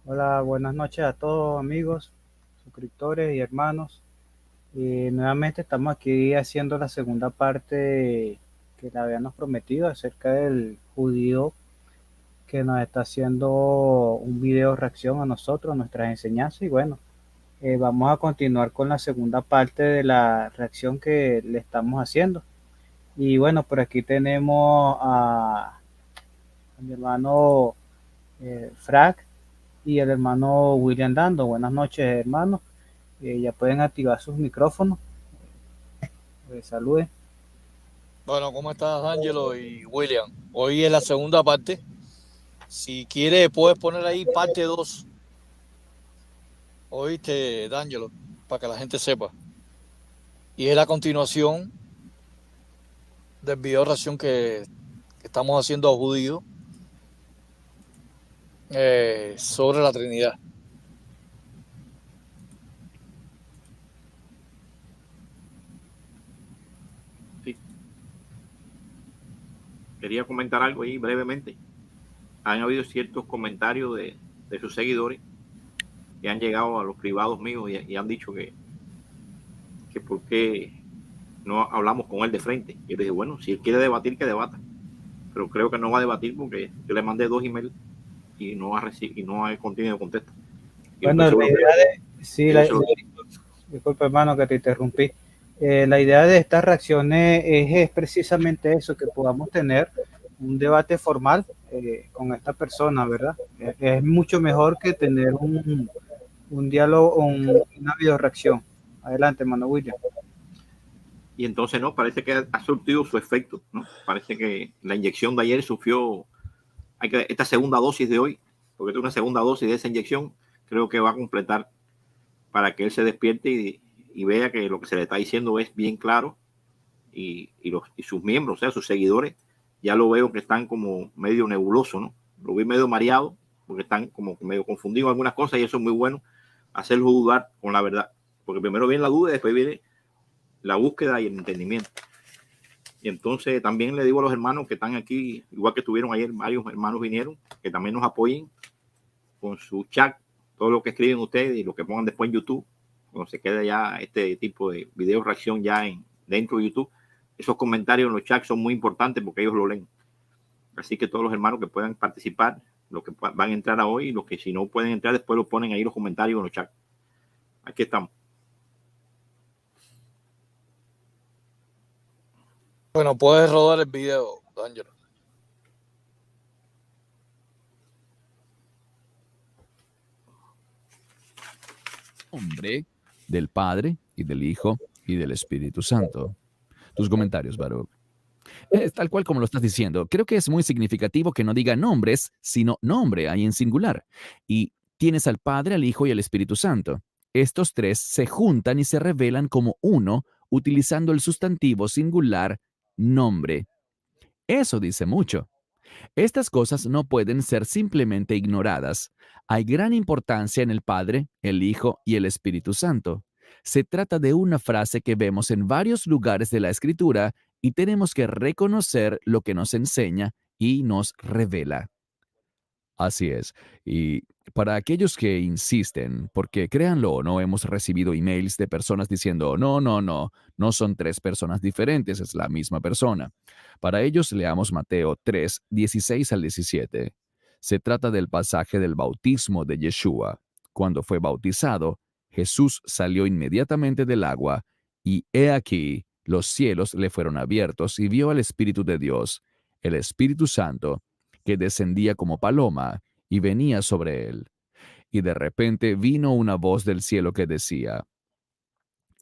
Hola, buenas noches a todos amigos, suscriptores y hermanos. Nuevamente estamos aquí haciendo la segunda parte que le habíamos prometido acerca del judío que nos está haciendo un video reacción a nosotros, nuestras enseñanzas. Y bueno, vamos a continuar con la segunda parte de la reacción que le estamos haciendo. Y bueno, por aquí tenemos a mi hermano Frank y el hermano William Dando. Buenas noches, hermanos. Ya pueden activar sus micrófonos. Saluden. Bueno, ¿cómo estás, Angelo y William? Hoy es la segunda parte. Si quieres, puedes poner ahí parte 2. Oíste, D'Angelo, para que la gente sepa. Y es la continuación del video reacción que estamos haciendo a judío sobre la Trinidad. Sí, quería comentar algo ahí brevemente. Han habido ciertos comentarios de sus seguidores que han llegado a los privados míos y han dicho que por qué no hablamos con él de frente. Y yo le dije, bueno, si él quiere debatir, que debata. Pero creo que no va a debatir porque yo le mandé 2 emails y no ha recibido y no ha contenido contesta. Y yo estoy Bueno, la seguro que idea de, sí, ellos se lo dicen. disculpa hermano que te interrumpí. La idea de estas reacciones es precisamente eso, que podamos tener un debate formal con esta persona, ¿verdad? Es mucho mejor que tener un diálogo o una video reacción. Adelante, hermano William. Y entonces no, parece que ha surtido su efecto, ¿no? Parece que la inyección de ayer sufrió, esta segunda dosis de hoy, porque es una segunda dosis de esa inyección, creo que va a completar para que él se despierte y vea que lo que se le está diciendo es bien claro y sus miembros, o sea, sus seguidores, ya lo veo que están como medio nebuloso, ¿no? Lo vi medio mareado porque están como medio confundidos en algunas cosas y eso es muy bueno, hacerlos dudar con la verdad, porque primero viene la duda y después viene la búsqueda y el entendimiento. Y entonces también le digo a los hermanos que están aquí, igual que estuvieron ayer, varios hermanos vinieron, que también nos apoyen con su chat, todo lo que escriben ustedes y lo que pongan después en YouTube, cuando se quede ya este tipo de video reacción ya dentro de YouTube. Esos comentarios en los chats son muy importantes porque ellos lo leen. Así que todos los hermanos que puedan participar, los que van a entrar a hoy y los que si no pueden entrar después lo ponen ahí los comentarios en los chats. Aquí estamos. Bueno, puedes rodar el video, D'Angelo. Nombre del Padre y del Hijo y del Espíritu Santo. Tus comentarios, Baruch. Es tal cual como lo estás diciendo. Creo que es muy significativo que no diga nombres, sino nombre ahí en singular. Y tienes al Padre, al Hijo y al Espíritu Santo. Estos tres se juntan y se revelan como uno utilizando el sustantivo singular nombre. Eso dice mucho. Estas cosas no pueden ser simplemente ignoradas. Hay gran importancia en el Padre, el Hijo y el Espíritu Santo. Se trata de una frase que vemos en varios lugares de la Escritura y tenemos que reconocer lo que nos enseña y nos revela. Así es. Y para aquellos que insisten, porque créanlo o no, hemos recibido emails de personas diciendo, no, no, no, no son tres personas diferentes, es la misma persona. Para ellos leamos Mateo 3, 16 al 17. Se trata del pasaje del bautismo de Yeshua. Cuando fue bautizado, Jesús salió inmediatamente del agua y he aquí, los cielos le fueron abiertos y vio al Espíritu de Dios, el Espíritu Santo, que descendía como paloma y venía sobre él. Y de repente vino una voz del cielo que decía,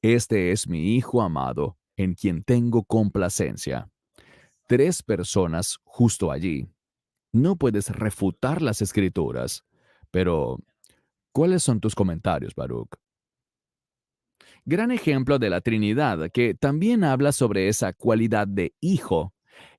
Este es mi Hijo amado, en quien tengo complacencia. Tres personas justo allí. No puedes refutar las escrituras. Pero, ¿cuáles son tus comentarios, Baruch? Gran ejemplo de la Trinidad, que también habla sobre esa cualidad de hijo.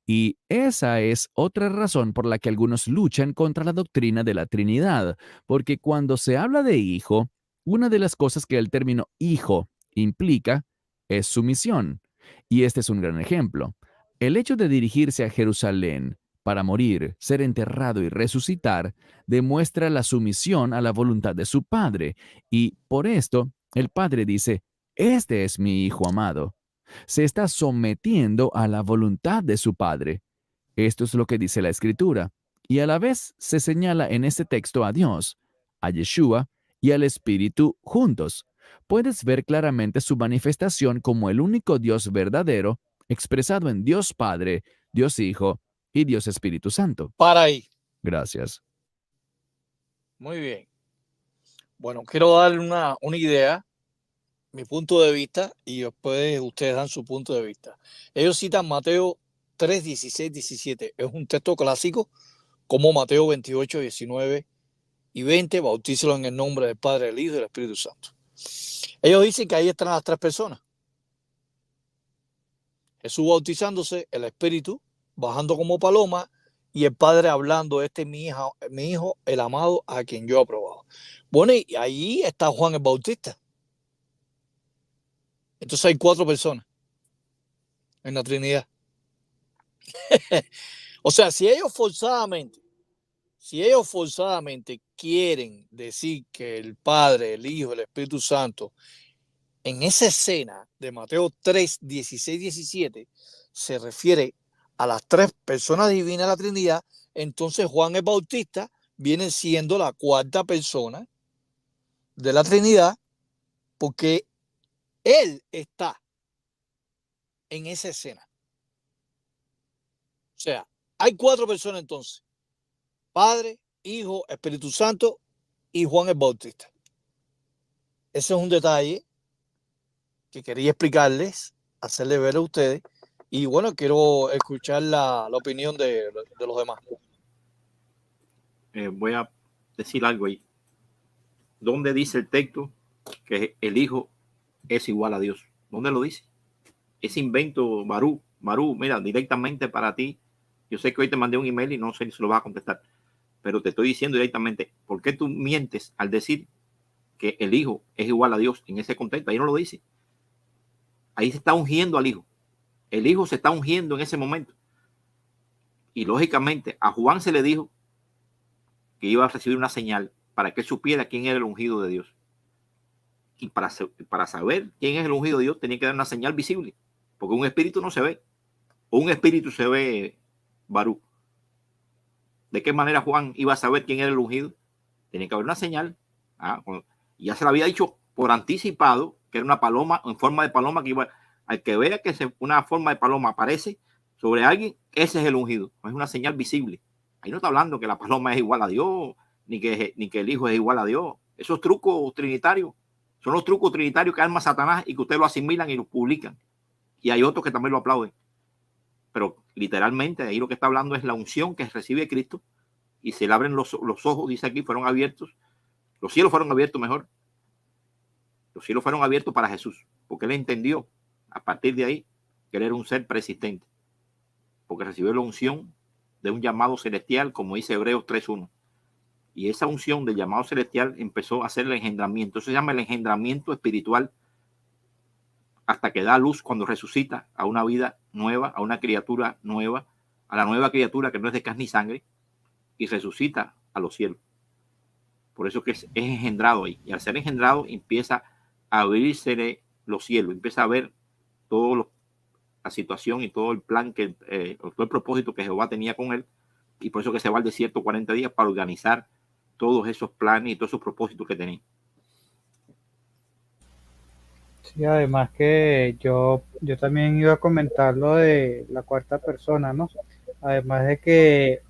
Y esa es otra razón por la que algunos luchan contra la doctrina de la Trinidad, porque cuando se habla de hijo, una de las cosas que el término hijo implica es sumisión. Y este es un gran ejemplo. El hecho de dirigirse a Jerusalén para morir, ser enterrado y resucitar, demuestra la sumisión a la voluntad de su Padre. Y por esto, el Padre dice, este es mi Hijo amado. Se está sometiendo a la voluntad de su Padre. Esto es lo que dice la Escritura. Y a la vez se señala en este texto a Dios, a Yeshua y al Espíritu juntos. Puedes ver claramente su manifestación como el único Dios verdadero, expresado en Dios Padre, Dios Hijo y Dios Espíritu Santo. Para ahí. Gracias. Muy bien. Bueno, quiero darle una idea, mi punto de vista, y después ustedes dan su punto de vista. Ellos citan Mateo 3, 16, 17. Es un texto clásico, como Mateo 28, 19 y 20. Bautícelos en el nombre del Padre, del Hijo y del Espíritu Santo. Ellos dicen que ahí están las tres personas. Jesús bautizándose, el Espíritu bajando como paloma y el Padre hablando, este es mi hijo, el amado, a quien yo he aprobado. Bueno, y ahí está Juan el Bautista. Entonces hay 4 personas en la Trinidad. O sea, si ellos forzadamente quieren decir que el Padre, el Hijo, el Espíritu Santo, en esa escena de Mateo 3, 16, 17, se refiere a las 3 personas divinas de la Trinidad, entonces Juan el Bautista viene siendo la 4ª persona de la Trinidad, porque él está en esa escena. O sea, hay 4 personas entonces: Padre, Hijo, Espíritu Santo y Juan el Bautista. Ese es un detalle que quería explicarles, hacerles ver a ustedes. Y bueno, quiero escuchar la opinión de los demás. Voy a decir algo ahí. ¿Dónde dice el texto que el Hijo es igual a Dios? ¿Dónde lo dice? Ese invento, Barú, mira, directamente para ti. Yo sé que hoy te mandé un email y no sé si lo vas a contestar, pero te estoy diciendo directamente, ¿por qué tú mientes al decir que el Hijo es igual a Dios en ese contexto? Ahí no lo dice. Ahí se está ungiendo al Hijo. El Hijo se está ungiendo en ese momento. Y lógicamente a Juan se le dijo que iba a recibir una señal para que supiera quién era el ungido de Dios. Y para saber quién es el ungido de Dios tenía que dar una señal visible, porque un espíritu no se ve. O un espíritu se ve, Barú. ¿De qué manera Juan iba a saber quién era el ungido? Tenía que haber una señal. Y ya se le había dicho por anticipado que era una paloma en forma de paloma, que iba, al que vea que una forma de paloma aparece sobre alguien, ese es el ungido. No es una señal visible. Ahí no está hablando que la paloma es igual a Dios, ni que el Hijo es igual a Dios. Esos trucos trinitarios son los trucos trinitarios que arma Satanás y que ustedes lo asimilan y lo publican. Y hay otros que también lo aplauden. Pero literalmente ahí lo que está hablando es la unción que recibe Cristo, y se le abren los ojos, dice aquí, fueron abiertos. Los cielos fueron abiertos mejor. Los cielos fueron abiertos para Jesús, porque él entendió a partir de ahí que él era un ser preexistente, porque recibió la unción de un llamado celestial, como dice Hebreos 3:1. Y esa unción del llamado celestial empezó a hacer el engendramiento. Eso se llama el engendramiento espiritual, hasta que da luz cuando resucita a una vida nueva, a una criatura nueva, a la nueva criatura que no es de carne y sangre, y resucita a los cielos. Por eso que es engendrado ahí. Y al ser engendrado empieza a abrirse los cielos, empieza a ver toda la situación y todo el plan, todo el propósito que Jehová tenía con él. Y por eso que se va al desierto 40 días para organizar todos esos planes y todos esos propósitos que tenía. Sí, además que yo también iba a comentar lo de la 4ª persona, ¿no? Además de que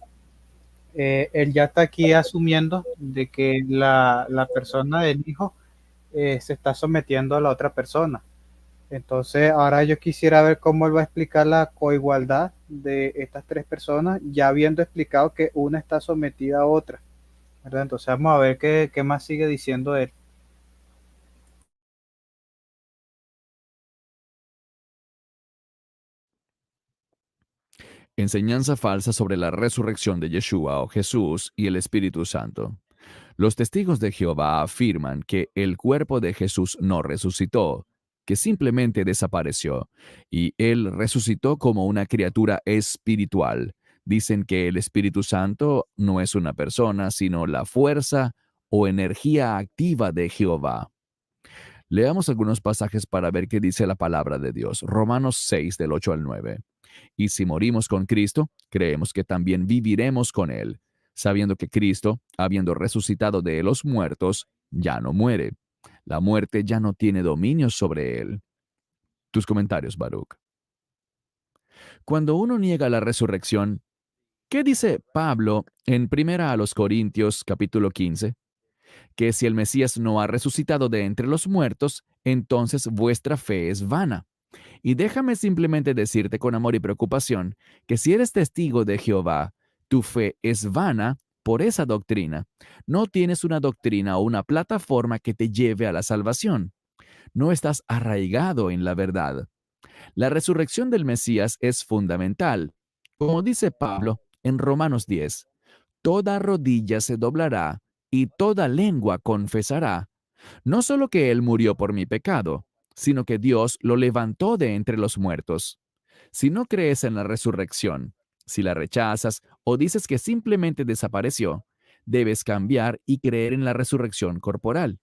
él ya está aquí asumiendo de que la persona del Hijo se está sometiendo a la otra persona. Entonces, ahora yo quisiera ver cómo él va a explicar la coigualdad de estas 3 personas, ya habiendo explicado que una está sometida a otra, ¿verdad? Entonces, vamos a ver qué más sigue diciendo él. Enseñanza falsa sobre la resurrección de Yeshua o Jesús y el Espíritu Santo. Los testigos de Jehová afirman que el cuerpo de Jesús no resucitó, que simplemente desapareció, y él resucitó como una criatura espiritual, Dicen que el Espíritu Santo no es una persona, sino la fuerza o energía activa de Jehová. Leamos algunos pasajes para ver qué dice la palabra de Dios. Romanos 6, del 8 al 9. Y si morimos con Cristo, creemos que también viviremos con Él, sabiendo que Cristo, habiendo resucitado de los muertos, ya no muere. La muerte ya no tiene dominio sobre Él. Tus comentarios, Baruch. Cuando uno niega la resurrección, ¿qué dice Pablo en 1 Corintios capítulo 15? Que si el Mesías no ha resucitado de entre los muertos, entonces vuestra fe es vana. Y déjame simplemente decirte con amor y preocupación que si eres testigo de Jehová, tu fe es vana por esa doctrina. No tienes una doctrina o una plataforma que te lleve a la salvación. No estás arraigado en la verdad. La resurrección del Mesías es fundamental. Como dice Pablo en Romanos 10, toda rodilla se doblará y toda lengua confesará, no solo que Él murió por mi pecado, sino que Dios lo levantó de entre los muertos. Si no crees en la resurrección, si la rechazas o dices que simplemente desapareció, debes cambiar y creer en la resurrección corporal.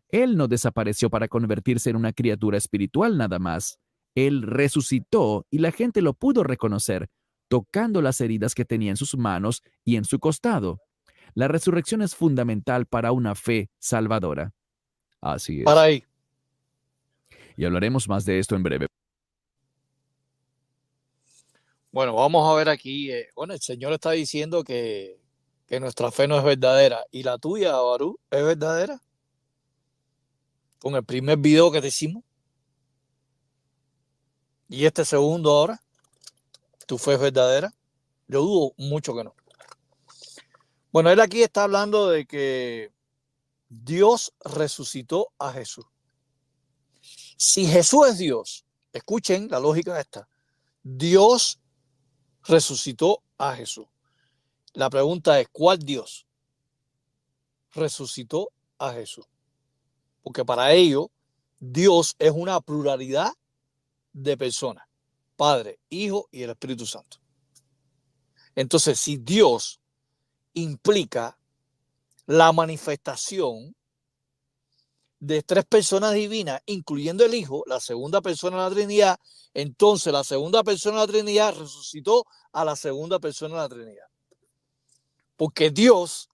Él no desapareció para convertirse en una criatura espiritual nada más. Él resucitó y la gente lo pudo reconocer, tocando las heridas que tenía en sus manos y en su costado. La resurrección es fundamental para una fe salvadora. Así Para es. ahí. Y hablaremos más de esto en breve. Bueno, vamos a ver aquí. Bueno, el Señor está diciendo que nuestra fe no es verdadera. ¿Y la tuya, Baruch, es verdadera? Con el primer video que te hicimos. Y este segundo ahora. ¿Tu fe es verdadera? Yo dudo mucho que no. Bueno, él aquí está hablando de que Dios resucitó a Jesús. Si Jesús es Dios, escuchen la lógica esta. Dios resucitó a Jesús. La pregunta es, ¿cuál Dios resucitó a Jesús? Porque para ello, Dios es una pluralidad de personas. Padre, Hijo y el Espíritu Santo. Entonces, si Dios implica la manifestación de tres personas divinas, incluyendo el Hijo, la segunda persona de la Trinidad, entonces la segunda persona de la Trinidad resucitó a la segunda persona de la Trinidad. Porque Dios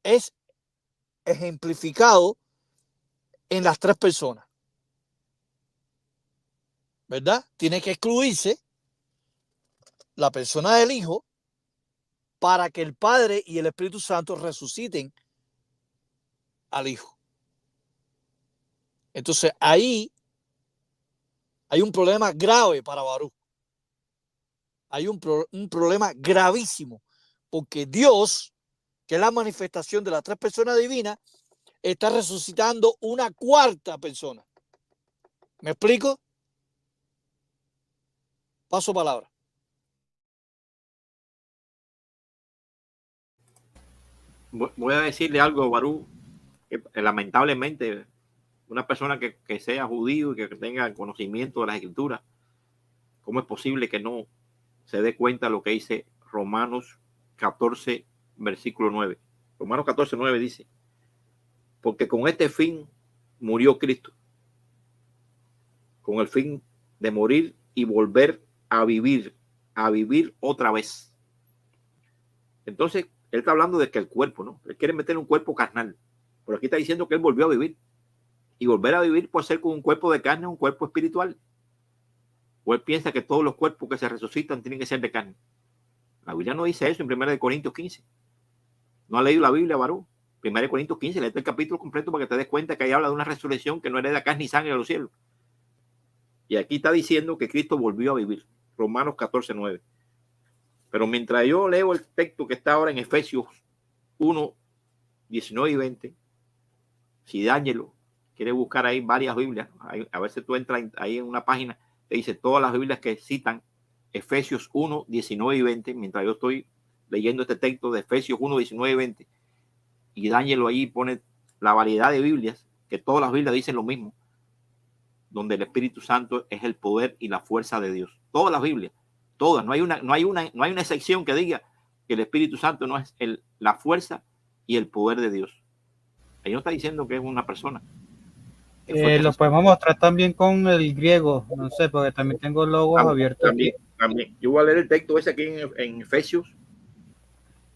es ejemplificado en las tres personas. ¿Verdad? Tiene que excluirse la persona del Hijo para que el Padre y el Espíritu Santo resuciten al Hijo. Entonces ahí hay un problema grave para Baruch. Hay un problema gravísimo, porque Dios, que es la manifestación de las tres personas divinas, está resucitando una cuarta persona. ¿Me explico? Paso palabra. Voy a decirle algo, Baruch, que lamentablemente una persona que sea judío y que tenga conocimiento de las Escrituras, ¿cómo es posible que no se dé cuenta de lo que dice Romanos 14, versículo 9? Romanos 14, 9 dice, porque con este fin murió Cristo, con el fin de morir y volver a vivir otra vez. Entonces, él está hablando de que el cuerpo, ¿no? Él quiere meter un cuerpo carnal, pero aquí está diciendo que él volvió a vivir. Y volver a vivir puede ser con un cuerpo de carne, un cuerpo espiritual. O él piensa que todos los cuerpos que se resucitan tienen que ser de carne. La Biblia no dice eso en 1 Corintios 15. ¿No ha leído la Biblia, Baruch? 1 Corintios 15, léete el capítulo completo para que te des cuenta que ahí habla de una resurrección que no hereda carne ni sangre de los cielos. Y aquí está diciendo que Cristo volvió a vivir. Romanos 14, 9. Pero mientras yo leo el texto que está ahora en Efesios 1, 19 y 20, si D'Angelo quiere buscar ahí varias Biblias, a veces tú entras ahí en una página, te dice todas las Biblias que citan Efesios 1, 19 y 20, mientras yo estoy leyendo este texto de Efesios 1, 19 y 20, y D'Angelo ahí pone la variedad de Biblias, que todas las Biblias dicen lo mismo, donde el Espíritu Santo es el poder y la fuerza de Dios. Todas las Biblias Todas. No hay una excepción que diga que el Espíritu Santo no es la fuerza y el poder de Dios. Ahí no está diciendo que es una persona. Lo podemos mostrar también con el griego, no sé, porque también tengo logos abiertos aquí. También. Yo voy a leer el texto ese aquí en Efesios,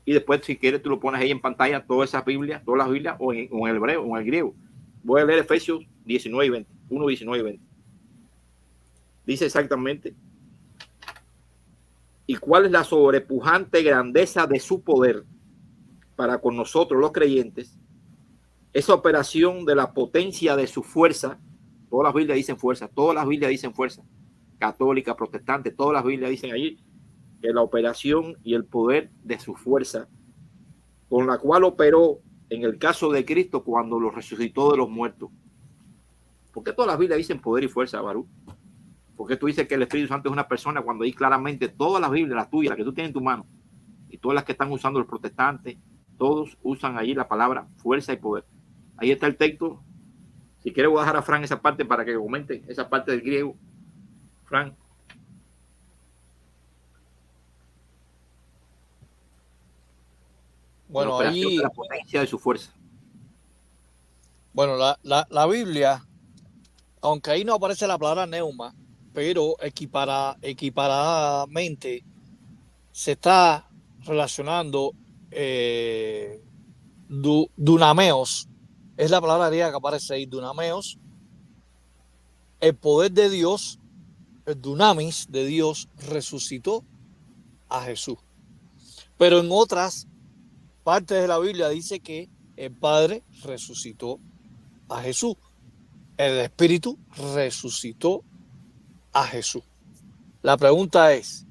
y después, si quieres, tú lo pones ahí en pantalla, todas las Biblias, o en el hebreo, o en el griego. Voy a leer Efesios 19 y 20, 1, 19 y 20. Dice exactamente: ¿y cuál es la sobrepujante grandeza de su poder para con nosotros los creyentes? Esa operación de la potencia de su fuerza. Todas las Biblias dicen fuerza, todas las Biblias dicen fuerza. Católica, protestante, todas las Biblias dicen allí que la operación y el poder de su fuerza, con la cual operó en el caso de Cristo cuando lo resucitó de los muertos. ¿Por qué todas las Biblias dicen poder y fuerza, Baruch? ¿Por qué tú dices que el Espíritu Santo es una persona cuando ahí claramente todas las Biblias, las tuyas, las que tú tienes en tu mano, y todas las que están usando los protestantes, todos usan allí la palabra fuerza y poder? Ahí está el texto. Si quieres, voy a dejar a Fran esa parte para que comente esa parte del griego. Fran. Bueno, ahí, la potencia de su fuerza. Bueno, la Biblia, aunque ahí no aparece la palabra neuma, pero equiparadamente se está relacionando dunameos, es la palabra griega que aparece ahí, dunameos, el poder de Dios, el dunamis de Dios resucitó a Jesús. Pero en otras partes de la Biblia dice que el Padre resucitó a Jesús. El Espíritu resucitó a Jesús. La pregunta es,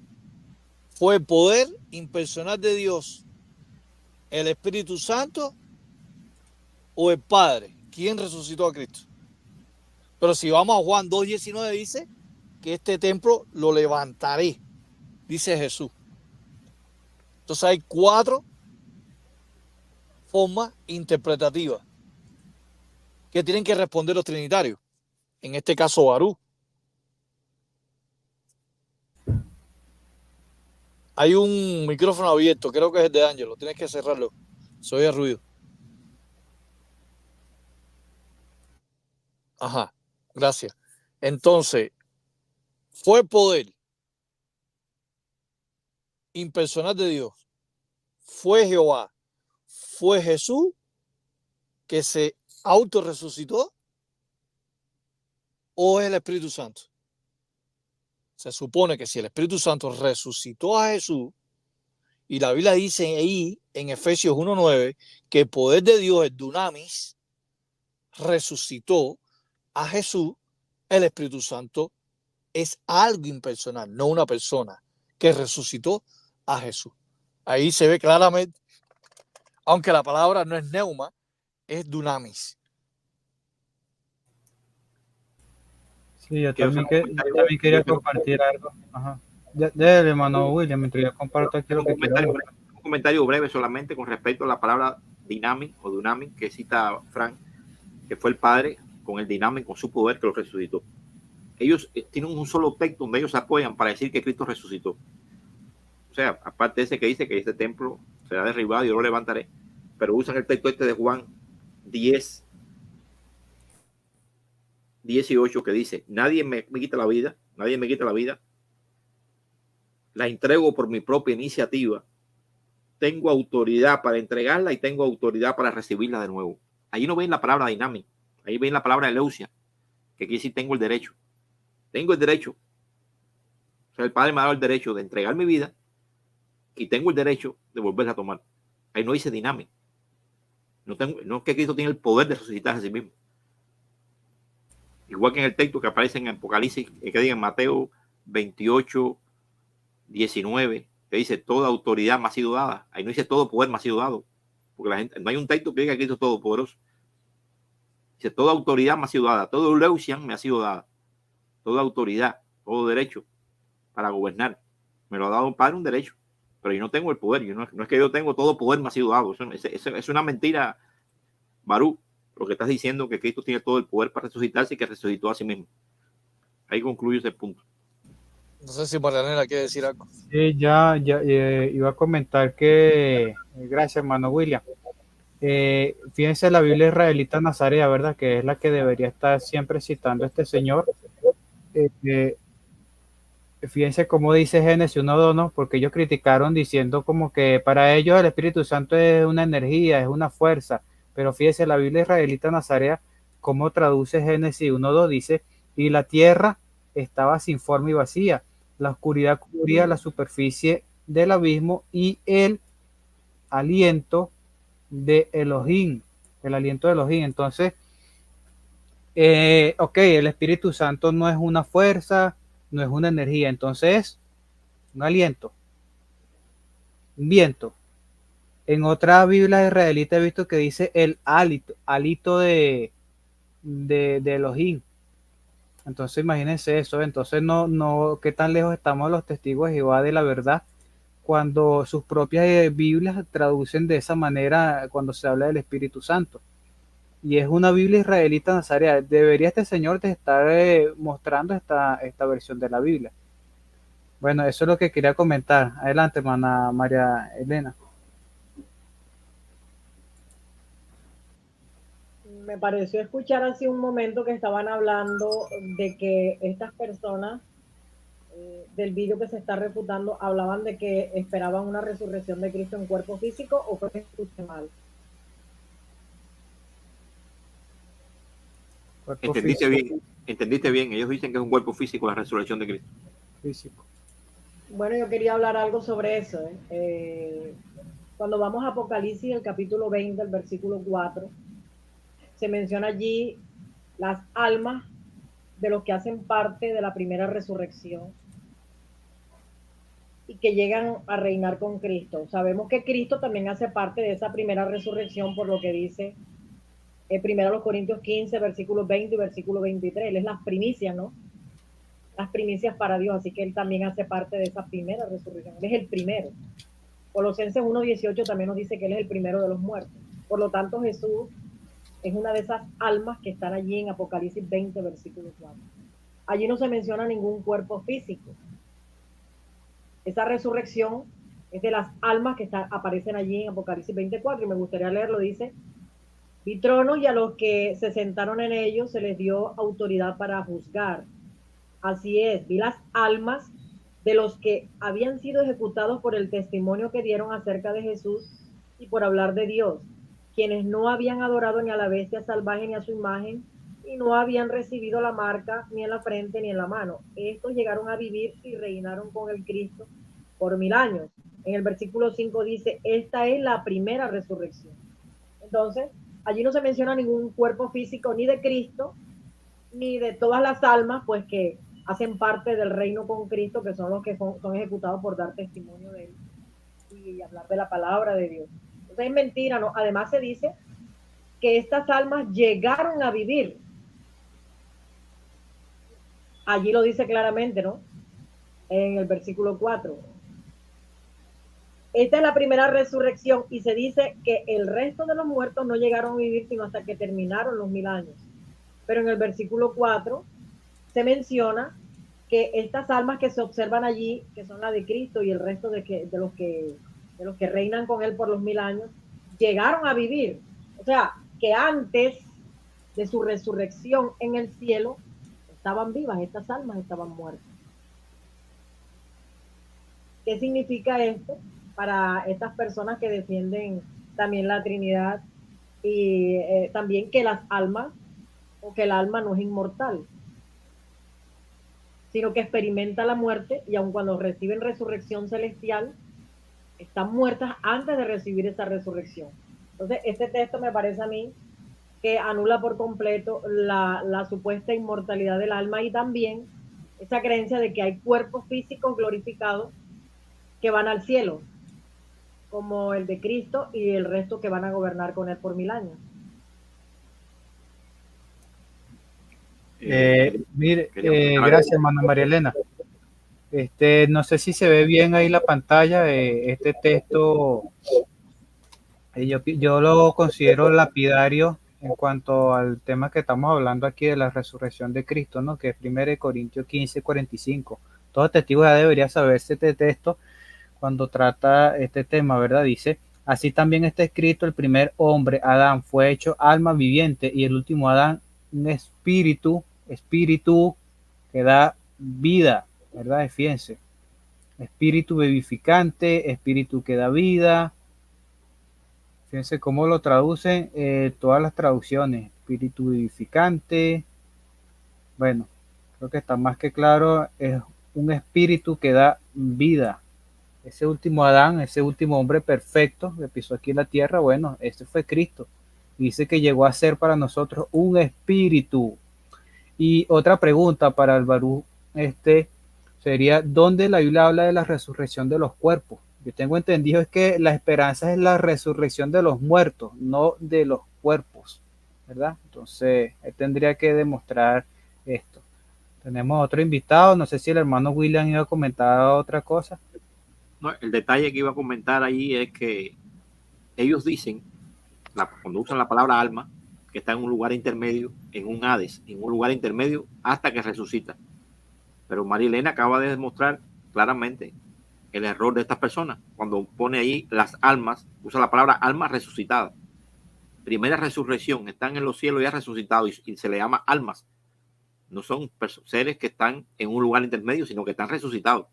¿fue el poder impersonal de Dios el Espíritu Santo o el Padre? ¿Quién resucitó a Cristo? Pero si vamos a Juan 2:19 dice que este templo lo levantaré, dice Jesús. Entonces hay 4 formas interpretativas que tienen que responder los trinitarios. En este caso, Baruch. Hay un micrófono abierto, creo que es el de Ángelo. Tienes que cerrarlo. Se oye ruido. Ajá, gracias. Entonces, fue el poder impersonal de Dios. Fue Jehová. Fue Jesús que se autorresucitó o es el Espíritu Santo. Se supone que si el Espíritu Santo resucitó a Jesús, y la Biblia dice ahí en Efesios 1:9 que el poder de Dios, el dunamis, resucitó a Jesús, el Espíritu Santo es algo impersonal, no una persona que resucitó a Jesús. Ahí se ve claramente, aunque la palabra no es neuma, es dunamis. Sí, yo también quería compartir algo. Ajá. Dale, hermano William, mientras yo comparto aquí lo que quiero. Un comentario breve solamente con respecto a la palabra dinamic o dunamic que cita Frank, que fue el Padre con el dinamic, con su poder que lo resucitó. Ellos tienen un solo texto donde ellos se apoyan para decir que Cristo resucitó. O sea, aparte de ese que dice que este templo será derribado y yo lo levantaré, pero usan el texto este de Juan 10:18 que dice: nadie me quita la vida, la entrego por mi propia iniciativa, tengo autoridad para entregarla y tengo autoridad para recibirla de nuevo. Ahí no ven la palabra dinámica, ahí ven la palabra eleusia, que quiere decir tengo el derecho. O sea, el Padre me ha dado el derecho de entregar mi vida y tengo el derecho de volverla a tomar. Ahí no dice dinámica. No es que Cristo tiene el poder de resucitar a sí mismo. Igual que en el texto que aparece en Apocalipsis, que diga en Mateo 28:19, que dice toda autoridad me ha sido dada. Ahí no dice todo poder me ha sido dado, porque la gente, no hay un texto que diga que Cristo es todopoderoso. Dice toda autoridad me ha sido dada, todo leusian me ha sido dada, toda autoridad, todo derecho para gobernar. Me lo ha dado un Padre, un derecho, pero yo no tengo el poder. No es que yo tengo todo poder me ha sido dado. Eso es una mentira, Baruch. Lo que estás diciendo que Cristo tiene todo el poder para resucitarse y que resucitó a sí mismo. Ahí concluyo ese punto. No sé si Marianela quiere decir algo. Sí, ya iba a comentar que, gracias, hermano William. Fíjense la Biblia israelita Nazarea, ¿verdad? Que es la que debería estar siempre citando a este señor. Eh, Fíjense cómo dice Génesis 1:2, ¿no? Porque ellos criticaron diciendo como que para ellos el Espíritu Santo es una energía, es una fuerza. Pero fíjense la Biblia israelita Nazarea, cómo traduce Génesis 1:2, dice, y la tierra estaba sin forma y vacía. La oscuridad cubría la superficie del abismo y el aliento de Elohim, el aliento de Elohim. Entonces, ok, el Espíritu Santo no es una fuerza, no es una energía, entonces un aliento, un viento. En otra Biblia israelita he visto que dice el alito de Elohim. Entonces imagínense eso. Entonces qué tan lejos estamos los testigos de Jehová de la verdad cuando sus propias Biblias traducen de esa manera cuando se habla del Espíritu Santo. Y es una Biblia israelita nazarea. Debería este señor de estar mostrando esta versión de la Biblia. Bueno, eso es lo que quería comentar. Adelante, hermana María Elena. Me pareció escuchar hace un momento que estaban hablando de que estas personas del vídeo que se está refutando hablaban de que esperaban una resurrección de Cristo en cuerpo físico, o fue que escuché mal. Entendiste bien. Ellos dicen que es un cuerpo físico la resurrección de Cristo. Físico. Bueno, yo quería hablar algo sobre eso. Cuando vamos a Apocalipsis, el capítulo 20, el versículo 4, se menciona allí las almas de los que hacen parte de la primera resurrección y que llegan a reinar con Cristo. Sabemos que Cristo también hace parte de esa primera resurrección, por lo que dice primero los Corintios 15, versículos 20 y versículo 23. Él es las primicias, ¿no? Las primicias para Dios, así que Él también hace parte de esa primera resurrección. Él es el primero. Colosenses 1:18 también nos dice que Él es el primero de los muertos. Por lo tanto, Jesús es una de esas almas que están allí en Apocalipsis 20, versículo 4. Allí no se menciona ningún cuerpo físico. Esa resurrección es de las almas que aparecen allí en Apocalipsis 24, y me gustaría leerlo. Dice: vi tronos y a los que se sentaron en ellos se les dio autoridad para juzgar. Así es, vi las almas de los que habían sido ejecutados por el testimonio que dieron acerca de Jesús y por hablar de Dios, quienes no habían adorado ni a la bestia salvaje ni a su imagen, y no habían recibido la marca ni en la frente ni en la mano. Estos llegaron a vivir y reinaron con el Cristo por 1000 años. En el versículo 5 dice: esta es la primera resurrección. Entonces, allí no se menciona ningún cuerpo físico ni de Cristo, ni de todas las almas, pues que hacen parte del reino con Cristo, que son los que son ejecutados por dar testimonio de Él y hablar de la palabra de Dios. Entonces es mentira, ¿no? Además se dice que estas almas llegaron a vivir. Allí lo dice claramente, ¿no? En el versículo 4. Esta es la primera resurrección, y se dice que el resto de los muertos no llegaron a vivir sino hasta que terminaron los 1000 años. Pero en el versículo 4 se menciona que estas almas que se observan allí, que son la de Cristo y el resto de los que reinan con Él por los 1000 años, llegaron a vivir. O sea, que antes de su resurrección en el cielo estaban vivas, estas almas estaban muertas. ¿Qué significa esto para estas personas que defienden también la Trinidad y también que las almas, o que el alma no es inmortal, sino que experimenta la muerte, y aun cuando reciben resurrección celestial, están muertas antes de recibir esa resurrección? Entonces, este texto me parece a mí que anula por completo la supuesta inmortalidad del alma, y también esa creencia de que hay cuerpos físicos glorificados que van al cielo, como el de Cristo, y el resto que van a gobernar con Él por 1000 años. Mire, gracias, hermana María Elena. No sé si se ve bien ahí la pantalla. Este texto yo lo considero lapidario en cuanto al tema que estamos hablando aquí de la resurrección de Cristo, ¿no? Que es 1 Corintios 15:45. todo testigo ya debería saberse este texto cuando trata este tema, ¿verdad? Dice, así también está escrito, el primer hombre, Adán, fue hecho alma viviente y el último Adán, un espíritu que da vida, ¿verdad? Fíjense, espíritu vivificante, espíritu que da vida. Fíjense cómo lo traducen todas las traducciones, espíritu vivificante. Bueno, creo que está más que claro, es un espíritu que da vida. Ese último Adán, ese último hombre perfecto que pisó aquí en la tierra, bueno, este fue Cristo. Dice que llegó a ser para nosotros un espíritu. Y otra pregunta para el Barú, sería, ¿dónde la Biblia habla de la resurrección de los cuerpos? Yo tengo entendido es que la esperanza es la resurrección de los muertos, no de los cuerpos, ¿verdad? Entonces, él tendría que demostrar esto. Tenemos otro invitado, no sé si el hermano William iba a comentar otra cosa. No, el detalle que iba a comentar ahí es que ellos dicen, cuando usan la palabra alma, que está en un lugar intermedio, en un Hades, en un lugar intermedio, hasta que resucita. Pero María Elena acaba de demostrar claramente el error de estas personas. Cuando pone ahí las almas, usa la palabra alma resucitada. Primera resurrección, están en los cielos ya resucitados y se le llama almas. No son seres que están en un lugar intermedio, sino que están resucitados.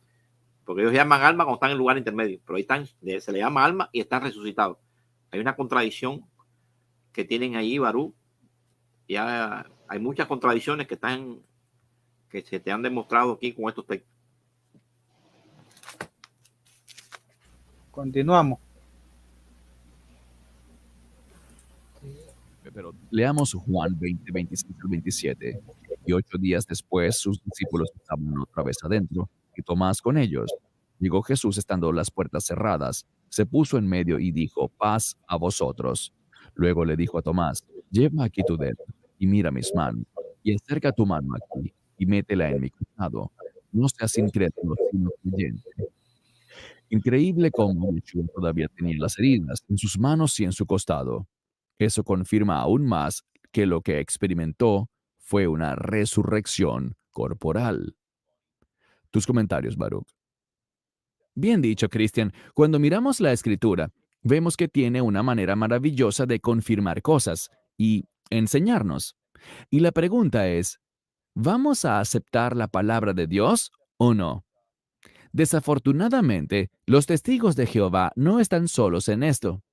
Porque ellos llaman alma cuando están en lugar intermedio, pero ahí están, se le llama alma y están resucitados. Hay una contradicción que tienen ahí, Barú. Ya hay muchas contradicciones que se te han demostrado aquí con estos textos. Continuamos. Pero leamos Juan 20, 26 al 27. Y 8 días después sus discípulos estaban otra vez adentro, y Tomás con ellos. Llegó Jesús estando las puertas cerradas, se puso en medio y dijo, paz a vosotros. Luego le dijo a Tomás, lleva aquí tu dedo, y mira mis manos, y acerca tu mano aquí, y métela en mi costado. No seas incrédulo, sino creyente. Increíble cómo Yeshua todavía tenía las heridas en sus manos y en su costado. Eso confirma aún más que lo que experimentó fue una resurrección corporal. Tus comentarios, Baruch. Bien dicho, Cristian. Cuando miramos la escritura, vemos que tiene una manera maravillosa de confirmar cosas y enseñarnos. Y la pregunta es, ¿vamos a aceptar la palabra de Dios o no? Desafortunadamente, los testigos de Jehová no están solos en esto.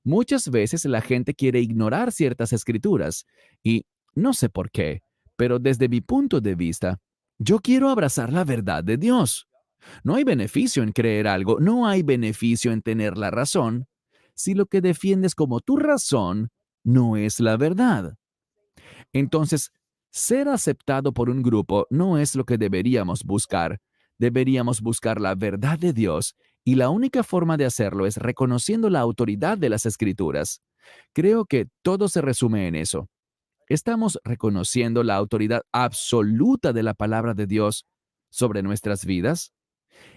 Muchas veces la gente quiere ignorar ciertas escrituras y no sé por qué, pero desde mi punto de vista, yo quiero abrazar la verdad de Dios. No hay beneficio en creer algo, no hay beneficio en tener la razón, si lo que defiendes como tu razón no es la verdad. Entonces, ser aceptado por un grupo no es lo que deberíamos buscar. Deberíamos buscar la verdad de Dios y la única forma de hacerlo es reconociendo la autoridad de las Escrituras. Creo que todo se resume en eso. Estamos reconociendo la autoridad absoluta de la palabra de Dios sobre nuestras vidas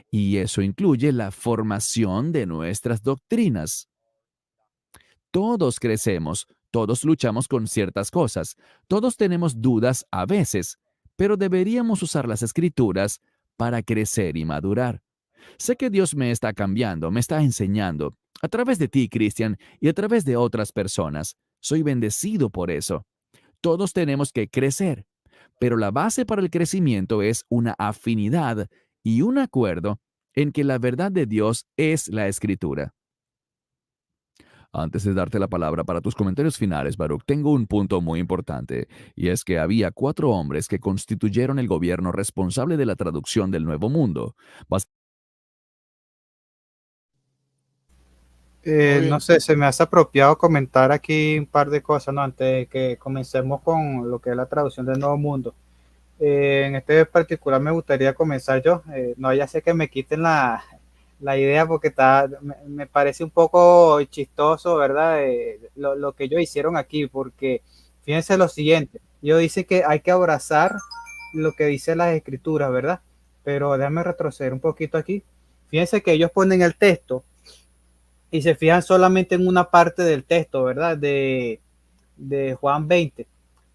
y eso incluye la formación de nuestras doctrinas. Todos crecemos, todos luchamos con ciertas cosas, todos tenemos dudas a veces, pero deberíamos usar las escrituras para crecer y madurar. Sé que Dios me está cambiando, me está enseñando, a través de ti, Cristian, y a través de otras personas. Soy bendecido por eso. Todos tenemos que crecer, pero la base para el crecimiento es una afinidad y un acuerdo en que la verdad de Dios es la escritura. Antes de darte la palabra para tus comentarios finales, Baruch, tengo un punto muy importante, y es que había 4 hombres que constituyeron el gobierno responsable de la traducción del Nuevo Mundo. No sé, se me hace apropiado comentar aquí un par de cosas, ¿no? Antes de que comencemos con lo que es la traducción del Nuevo Mundo. En este particular me gustaría comenzar yo. No, ya sé que me quiten la idea porque me parece un poco chistoso, ¿verdad? Lo que ellos hicieron aquí, porque fíjense lo siguiente. Ellos dicen que hay que abrazar lo que dice las escrituras, ¿verdad? Pero déjame retroceder un poquito aquí. Fíjense que ellos ponen el texto y se fijan solamente en una parte del texto, ¿verdad? De Juan 20.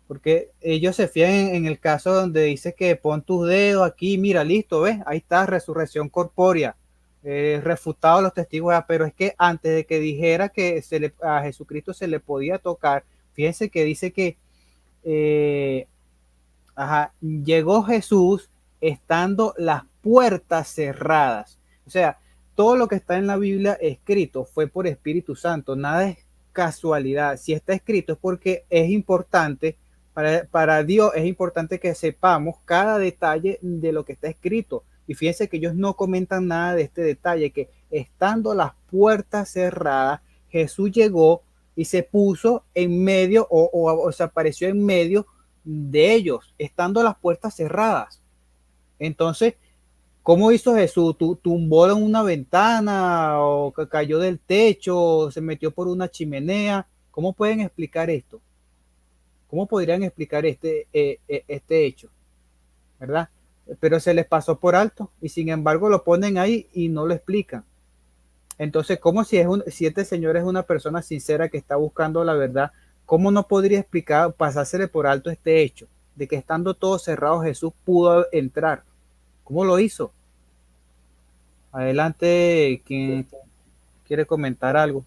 Porque ellos se fían en el caso donde dice que pon tus dedos aquí, mira, listo, ¿ves? Ahí está, resurrección corpórea, refutado los testigos, pero es que antes de que dijera que a Jesucristo se le podía tocar, fíjense que dice que llegó Jesús estando las puertas cerradas. O sea, todo lo que está en la Biblia escrito fue por Espíritu Santo, nada es casualidad. Si está escrito es porque es importante, para Dios es importante que sepamos cada detalle de lo que está escrito. Y fíjense que ellos no comentan nada de este detalle, que estando las puertas cerradas, Jesús llegó y se puso en medio o se apareció en medio de ellos, estando las puertas cerradas. Entonces, ¿cómo hizo Jesús? ¿Tumbó en una ventana o cayó del techo o se metió por una chimenea? ¿Cómo pueden explicar esto? ¿Cómo podrían explicar este hecho? ¿Verdad? Pero se les pasó por alto y sin embargo lo ponen ahí y no lo explican. Entonces, ¿cómo si este señor es una persona sincera que está buscando la verdad, cómo no podría explicar, pasársele por alto este hecho de que estando todo cerrado Jesús pudo entrar? ¿Cómo lo hizo? Adelante, quien quiere comentar algo.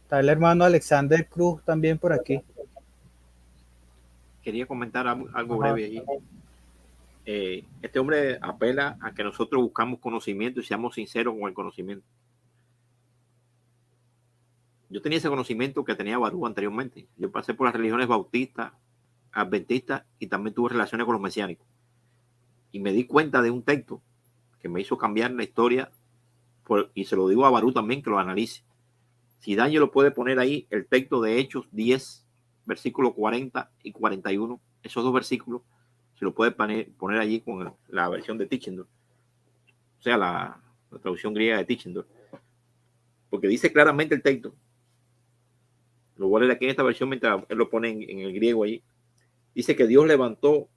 Está el hermano Alexander Cruz también por aquí. Quería comentar algo breve allí. Este hombre apela a que nosotros buscamos conocimiento y seamos sinceros con el conocimiento. Yo tenía ese conocimiento que tenía Barú anteriormente. Yo pasé por las religiones bautistas, adventistas y también tuve relaciones con los mesiánicos. Y me di cuenta de un texto que me hizo cambiar la historia y se lo digo a Barú también que lo analice. Si Daniel lo puede poner ahí, el texto de Hechos 10, versículos 40 y 41, esos dos versículos, se lo puede poner allí con la versión de Tischendorf, o sea, la traducción griega de Tischendorf, porque dice claramente el texto. Lo voy a leer aquí en esta versión mientras él lo pone en el griego ahí. Dice que Dios levantó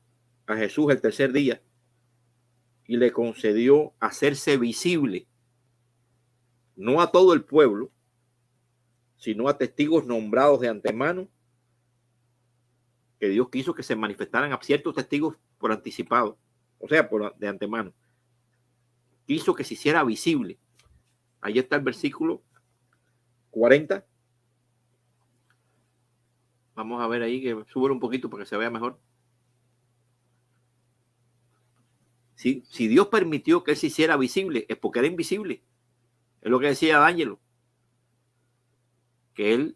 a Jesús el tercer día y le concedió hacerse visible, no a todo el pueblo, sino a testigos nombrados de antemano, que Dios quiso que se manifestaran a ciertos testigos por anticipado, o sea, de antemano. Quiso que se hiciera visible. Ahí está el versículo 40. Vamos a ver ahí, que sube un poquito para que se vea mejor. Si Dios permitió que él se hiciera visible, es porque era invisible. Es lo que decía D'Angelo. Que él,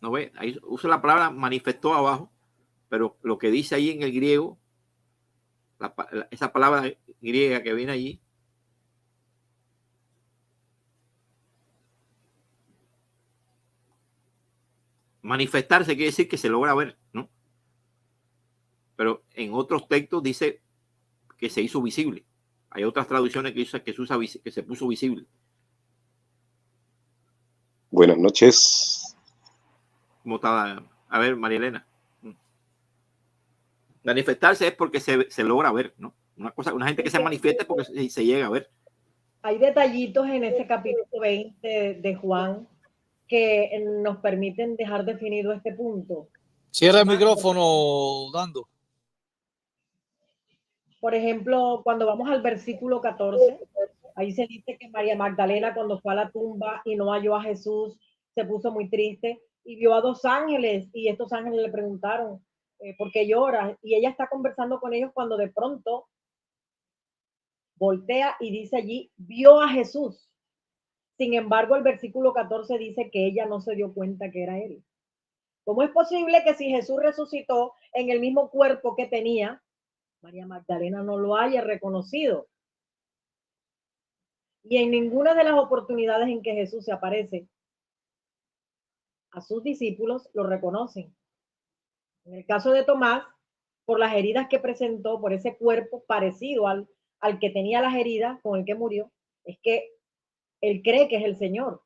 no ve, ahí usa la palabra manifestó abajo, pero lo que dice ahí en el griego, esa palabra griega que viene allí, manifestarse quiere decir que se logra ver, ¿no? Pero en otros textos dice que se hizo visible. Hay otras traducciones que dice que se puso visible. Buenas noches. ¿Cómo está? A ver, María Elena. Manifestarse es porque se logra ver, ¿no? Una gente que se manifiesta es porque se llega a ver. Hay detallitos en ese capítulo 20 de Juan que nos permiten dejar definido este punto. Cierra el micrófono, Dando. Por ejemplo, cuando vamos al versículo 14, ahí se dice que María Magdalena, cuando fue a la tumba y no halló a Jesús, se puso muy triste y vio a dos ángeles, y estos ángeles le preguntaron, ¿por qué lloras? Y ella está conversando con ellos cuando de pronto voltea y dice allí, vio a Jesús. Sin embargo, el versículo 14 dice que ella no se dio cuenta que era él. ¿Cómo es posible que si Jesús resucitó en el mismo cuerpo que tenía, María Magdalena no lo haya reconocido? Y en ninguna de las oportunidades en que Jesús se aparece a sus discípulos lo reconocen. En el caso de Tomás, por las heridas que presentó, por ese cuerpo parecido al que tenía las heridas con el que murió, es que él cree que es el Señor.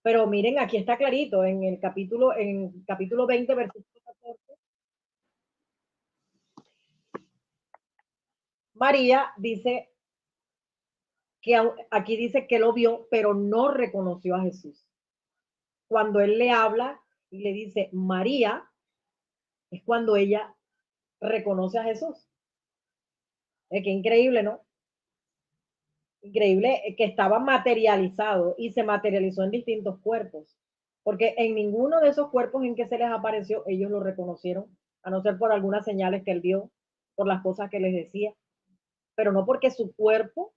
Pero miren, aquí está clarito, en el capítulo 20, versículo 14, María dice que aquí dice que lo vio, pero no reconoció a Jesús. Cuando él le habla y le dice María, es cuando ella reconoce a Jesús. Qué increíble, ¿no? Increíble que estaba materializado y se materializó en distintos cuerpos, porque en ninguno de esos cuerpos en que se les apareció ellos lo reconocieron, a no ser por algunas señales que él vio, por las cosas que les decía, pero no porque su cuerpo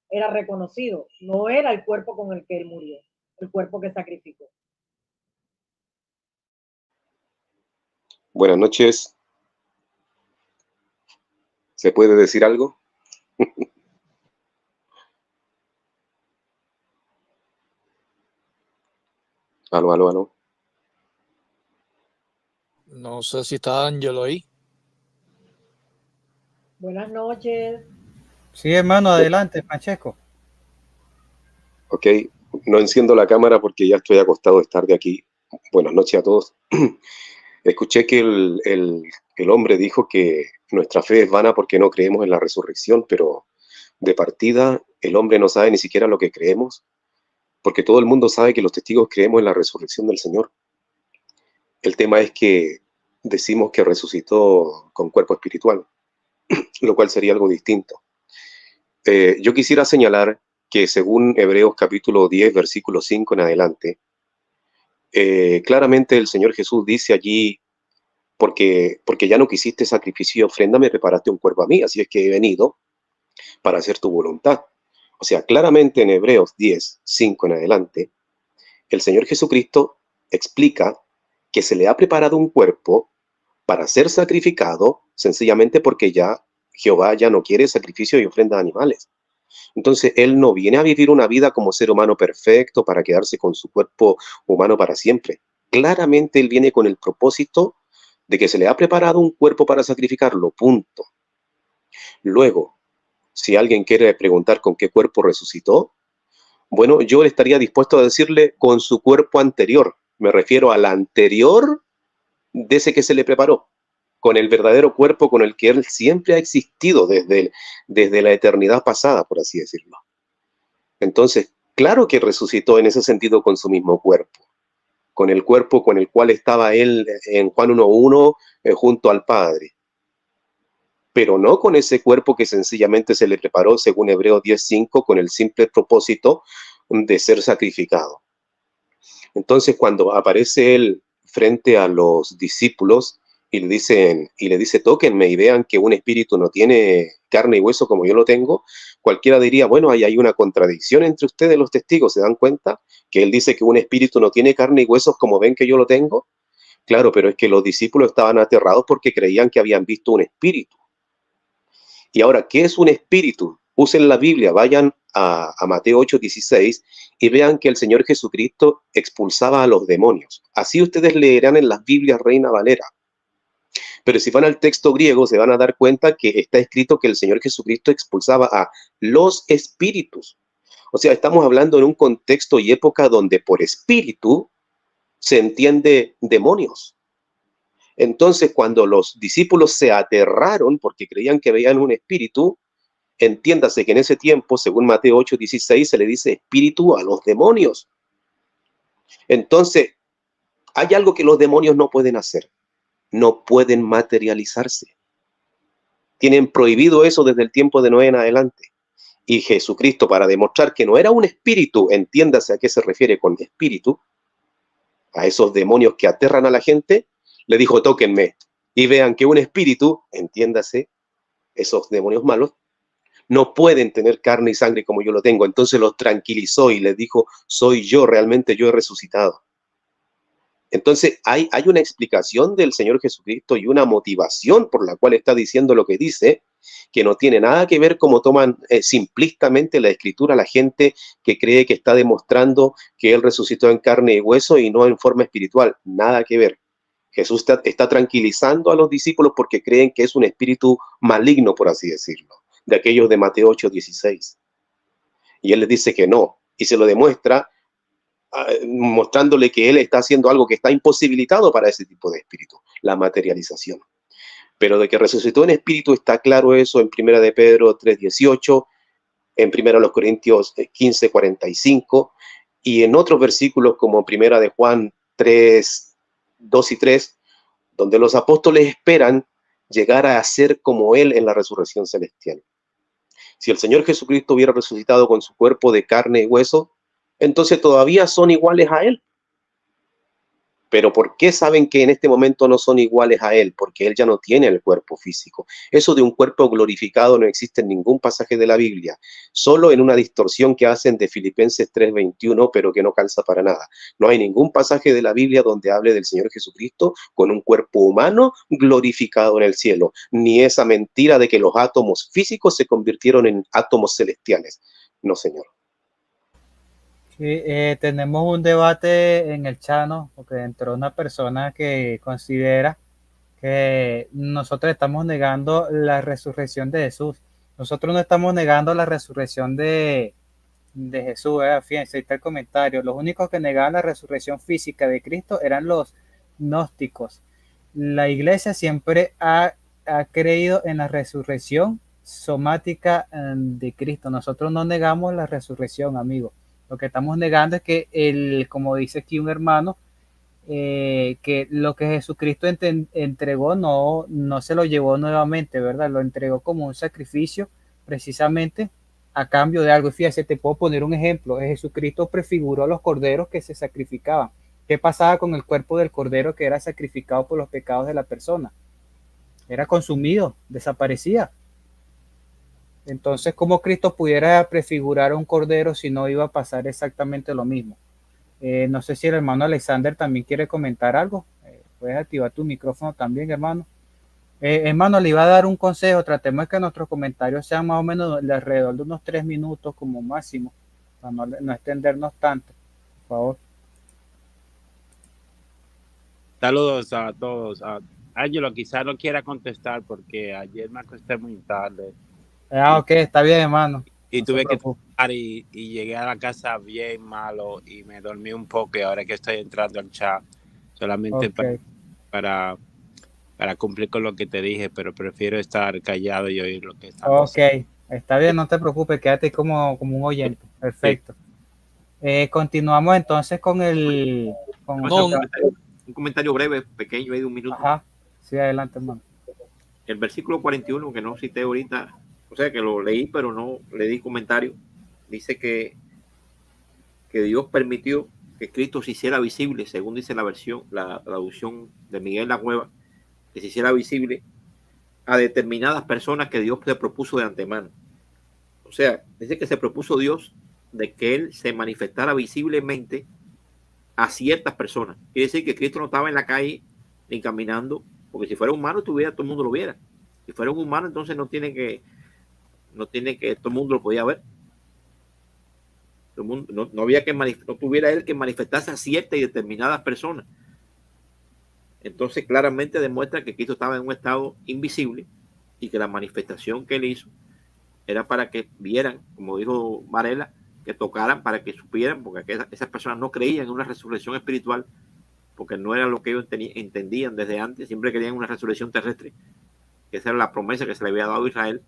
era reconocido, no era el cuerpo con el que él murió, el cuerpo que sacrificó. Buenas noches. ¿Se puede decir algo? Aló, aló, aló. No sé si está Ángelo ahí. Buenas noches. Sí, hermano, adelante, Pacheco. Ok, no enciendo la cámara porque ya estoy acostado de estar de aquí. Buenas noches a todos. Escuché que el hombre dijo que nuestra fe es vana porque no creemos en la resurrección, pero de partida el hombre no sabe ni siquiera lo que creemos, porque todo el mundo sabe que los testigos creemos en la resurrección del Señor. El tema es que decimos que resucitó con cuerpo espiritual, lo cual sería algo distinto. Yo quisiera señalar que según Hebreos capítulo 10, versículo 5 en adelante, claramente el Señor Jesús dice allí, porque ya no quisiste sacrificio y ofrenda, me preparaste un cuerpo a mí, así es que he venido para hacer tu voluntad. O sea, claramente en Hebreos 10, 5 en adelante, el Señor Jesucristo explica que se le ha preparado un cuerpo para ser sacrificado, sencillamente porque ya Jehová ya no quiere sacrificio y ofrenda de animales. Entonces, Él no viene a vivir una vida como ser humano perfecto para quedarse con su cuerpo humano para siempre. Claramente Él viene con el propósito de que se le ha preparado un cuerpo para sacrificarlo, punto. Luego, si alguien quiere preguntar con qué cuerpo resucitó, bueno, yo estaría dispuesto a decirle con su cuerpo anterior. Me refiero al anterior de ese que se le preparó, con el verdadero cuerpo con el que Él siempre ha existido desde la eternidad pasada, por así decirlo. Entonces, claro que resucitó en ese sentido con su mismo cuerpo, con el cuerpo con el cual estaba Él en Juan 1:1 junto al Padre, pero no con ese cuerpo que sencillamente se le preparó, según Hebreos 10:5, con el simple propósito de ser sacrificado. Entonces, cuando aparece Él frente a los discípulos y le dice, tóquenme y vean que un espíritu no tiene carne y hueso como yo lo tengo, cualquiera diría, bueno, ahí hay una contradicción entre ustedes los testigos, ¿se dan cuenta? Que Él dice que un espíritu no tiene carne y huesos como ven que yo lo tengo. Claro, pero es que los discípulos estaban aterrados porque creían que habían visto un espíritu. Y ahora, ¿qué es un espíritu? Usen la Biblia, vayan a Mateo 8:16 y vean que el Señor Jesucristo expulsaba a los demonios. Así ustedes leerán en las Biblias Reina Valera. Pero si van al texto griego, se van a dar cuenta que está escrito que el Señor Jesucristo expulsaba a los espíritus. O sea, estamos hablando en un contexto y época donde por espíritu se entiende demonios. Entonces, cuando los discípulos se aterraron porque creían que veían un espíritu, entiéndase que en ese tiempo, según Mateo 8:16, se le dice espíritu a los demonios. Entonces, hay algo que los demonios no pueden hacer. No pueden materializarse. Tienen prohibido eso desde el tiempo de Noé en adelante. Y Jesucristo, para demostrar que no era un espíritu, entiéndase a qué se refiere con espíritu, a esos demonios que aterran a la gente, le dijo, tóquenme y vean que un espíritu, entiéndase, esos demonios malos, no pueden tener carne y sangre como yo lo tengo. Entonces los tranquilizó y les dijo, soy yo, realmente yo he resucitado. Entonces hay una explicación del Señor Jesucristo y una motivación por la cual está diciendo lo que dice, que no tiene nada que ver como toman simplistamente la escritura la gente que cree que está demostrando que Él resucitó en carne y hueso y no en forma espiritual. Nada que ver. Jesús está tranquilizando a los discípulos porque creen que es un espíritu maligno, por así decirlo, de aquellos de Mateo 8:16. Y Él les dice que no, y se lo demuestra mostrándole que Él está haciendo algo que está imposibilitado para ese tipo de espíritu, la materialización. Pero de que resucitó en espíritu está claro eso en 1 de Pedro 3:18, en 1 Corintios 15:45 y en otros versículos como 1 de Juan 3, 2 y 3, donde los apóstoles esperan llegar a ser como Él en la resurrección celestial. Si el Señor Jesucristo hubiera resucitado con su cuerpo de carne y hueso, entonces todavía son iguales a Él. Pero ¿por qué saben que en este momento no son iguales a Él? Porque Él ya no tiene el cuerpo físico. Eso de un cuerpo glorificado no existe en ningún pasaje de la Biblia, solo en una distorsión que hacen de Filipenses 3:21, pero que no calza para nada. No hay ningún pasaje de la Biblia donde hable del Señor Jesucristo con un cuerpo humano glorificado en el cielo, ni esa mentira de que los átomos físicos se convirtieron en átomos celestiales. No, Señor. Sí, tenemos un debate en el Chano, porque entró una persona que considera que nosotros estamos negando la resurrección de Jesús. Nosotros no estamos negando la resurrección de Jesús. Fíjense, ahí está el comentario. Los únicos que negaban la resurrección física de Cristo eran los gnósticos. La iglesia siempre ha creído en la resurrección somática de Cristo. Nosotros no negamos la resurrección, amigos. Lo que estamos negando es que, como dice aquí un hermano, que lo que Jesucristo entregó no se lo llevó nuevamente, ¿verdad? Lo entregó como un sacrificio precisamente a cambio de algo. Y fíjate, te puedo poner un ejemplo. Jesucristo prefiguró a los corderos que se sacrificaban. ¿Qué pasaba con el cuerpo del cordero que era sacrificado por los pecados de la persona? Era consumido, desaparecía. Entonces, ¿cómo Cristo pudiera prefigurar a un cordero si no iba a pasar exactamente lo mismo? No sé si el hermano Alexander también quiere comentar algo. Puedes activar tu micrófono también, hermano. Hermano, le iba a dar un consejo. Tratemos de que nuestros comentarios sean más o menos de alrededor de unos 3 minutos como máximo, para no extendernos tanto, por favor. Saludos a todos. Ángelo, quizás no quiera contestar porque ayer me acosté muy tarde. Ok, está bien, hermano. Y No tuve que trabajar y llegué a la casa bien malo y me dormí un poco y ahora que estoy entrando al chat solamente para cumplir con lo que te dije, pero prefiero estar callado y oír lo que está pasando. Está bien, no te preocupes, quédate como un oyente. Perfecto. Sí. Continuamos entonces con un comentario breve, pequeño, ahí de un minuto. Ajá, sí, adelante, hermano. El versículo 41, que no cité ahorita, o sea que lo leí, pero no le di comentario, dice que Dios permitió que Cristo se hiciera visible, según dice la traducción de Miguel La Cueva, que se hiciera visible a determinadas personas que Dios le propuso de antemano. O sea, dice que se propuso Dios de que Él se manifestara visiblemente a ciertas personas. Quiere decir que Cristo no estaba en la calle ni caminando, porque si fuera humano, todo el mundo lo viera. Si fuera un humano, entonces no tiene que todo el mundo lo podía ver. Todo el mundo, no había que no tuviera Él que manifestarse a ciertas y determinadas personas. Entonces claramente demuestra que Cristo estaba en un estado invisible y que la manifestación que Él hizo era para que vieran, como dijo Varela, que tocaran para que supieran, porque esas personas no creían en una resurrección espiritual, porque no era lo que ellos entendían desde antes, siempre querían una resurrección terrestre, que esa era la promesa que se le había dado a Israel,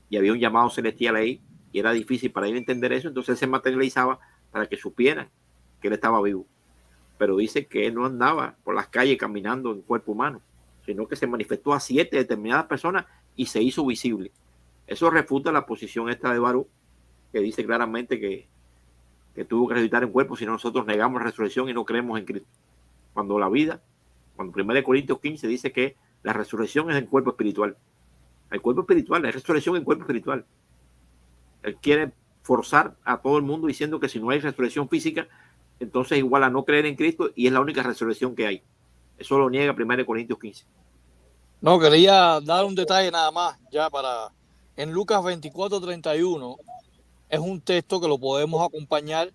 y había un llamado celestial ahí, y era difícil para ellos entender eso, entonces él se materializaba para que supieran que él estaba vivo. Pero dice que él no andaba por las calles caminando en cuerpo humano, sino que se manifestó a 7 determinadas personas y se hizo visible. Eso refuta la posición esta de Baruch, que dice claramente que tuvo que resucitar en cuerpo, si no nosotros negamos la resurrección y no creemos en Cristo. Cuando 1 Corintios 15 dice que la resurrección es el cuerpo espiritual. El cuerpo espiritual, la resurrección en cuerpo espiritual. Él quiere forzar a todo el mundo diciendo que si no hay resurrección física, entonces igual a no creer en Cristo y es la única resurrección que hay. Eso lo niega 1 Corintios 15. No, quería dar un detalle nada más, ya para... En Lucas 24:31 es un texto que lo podemos acompañar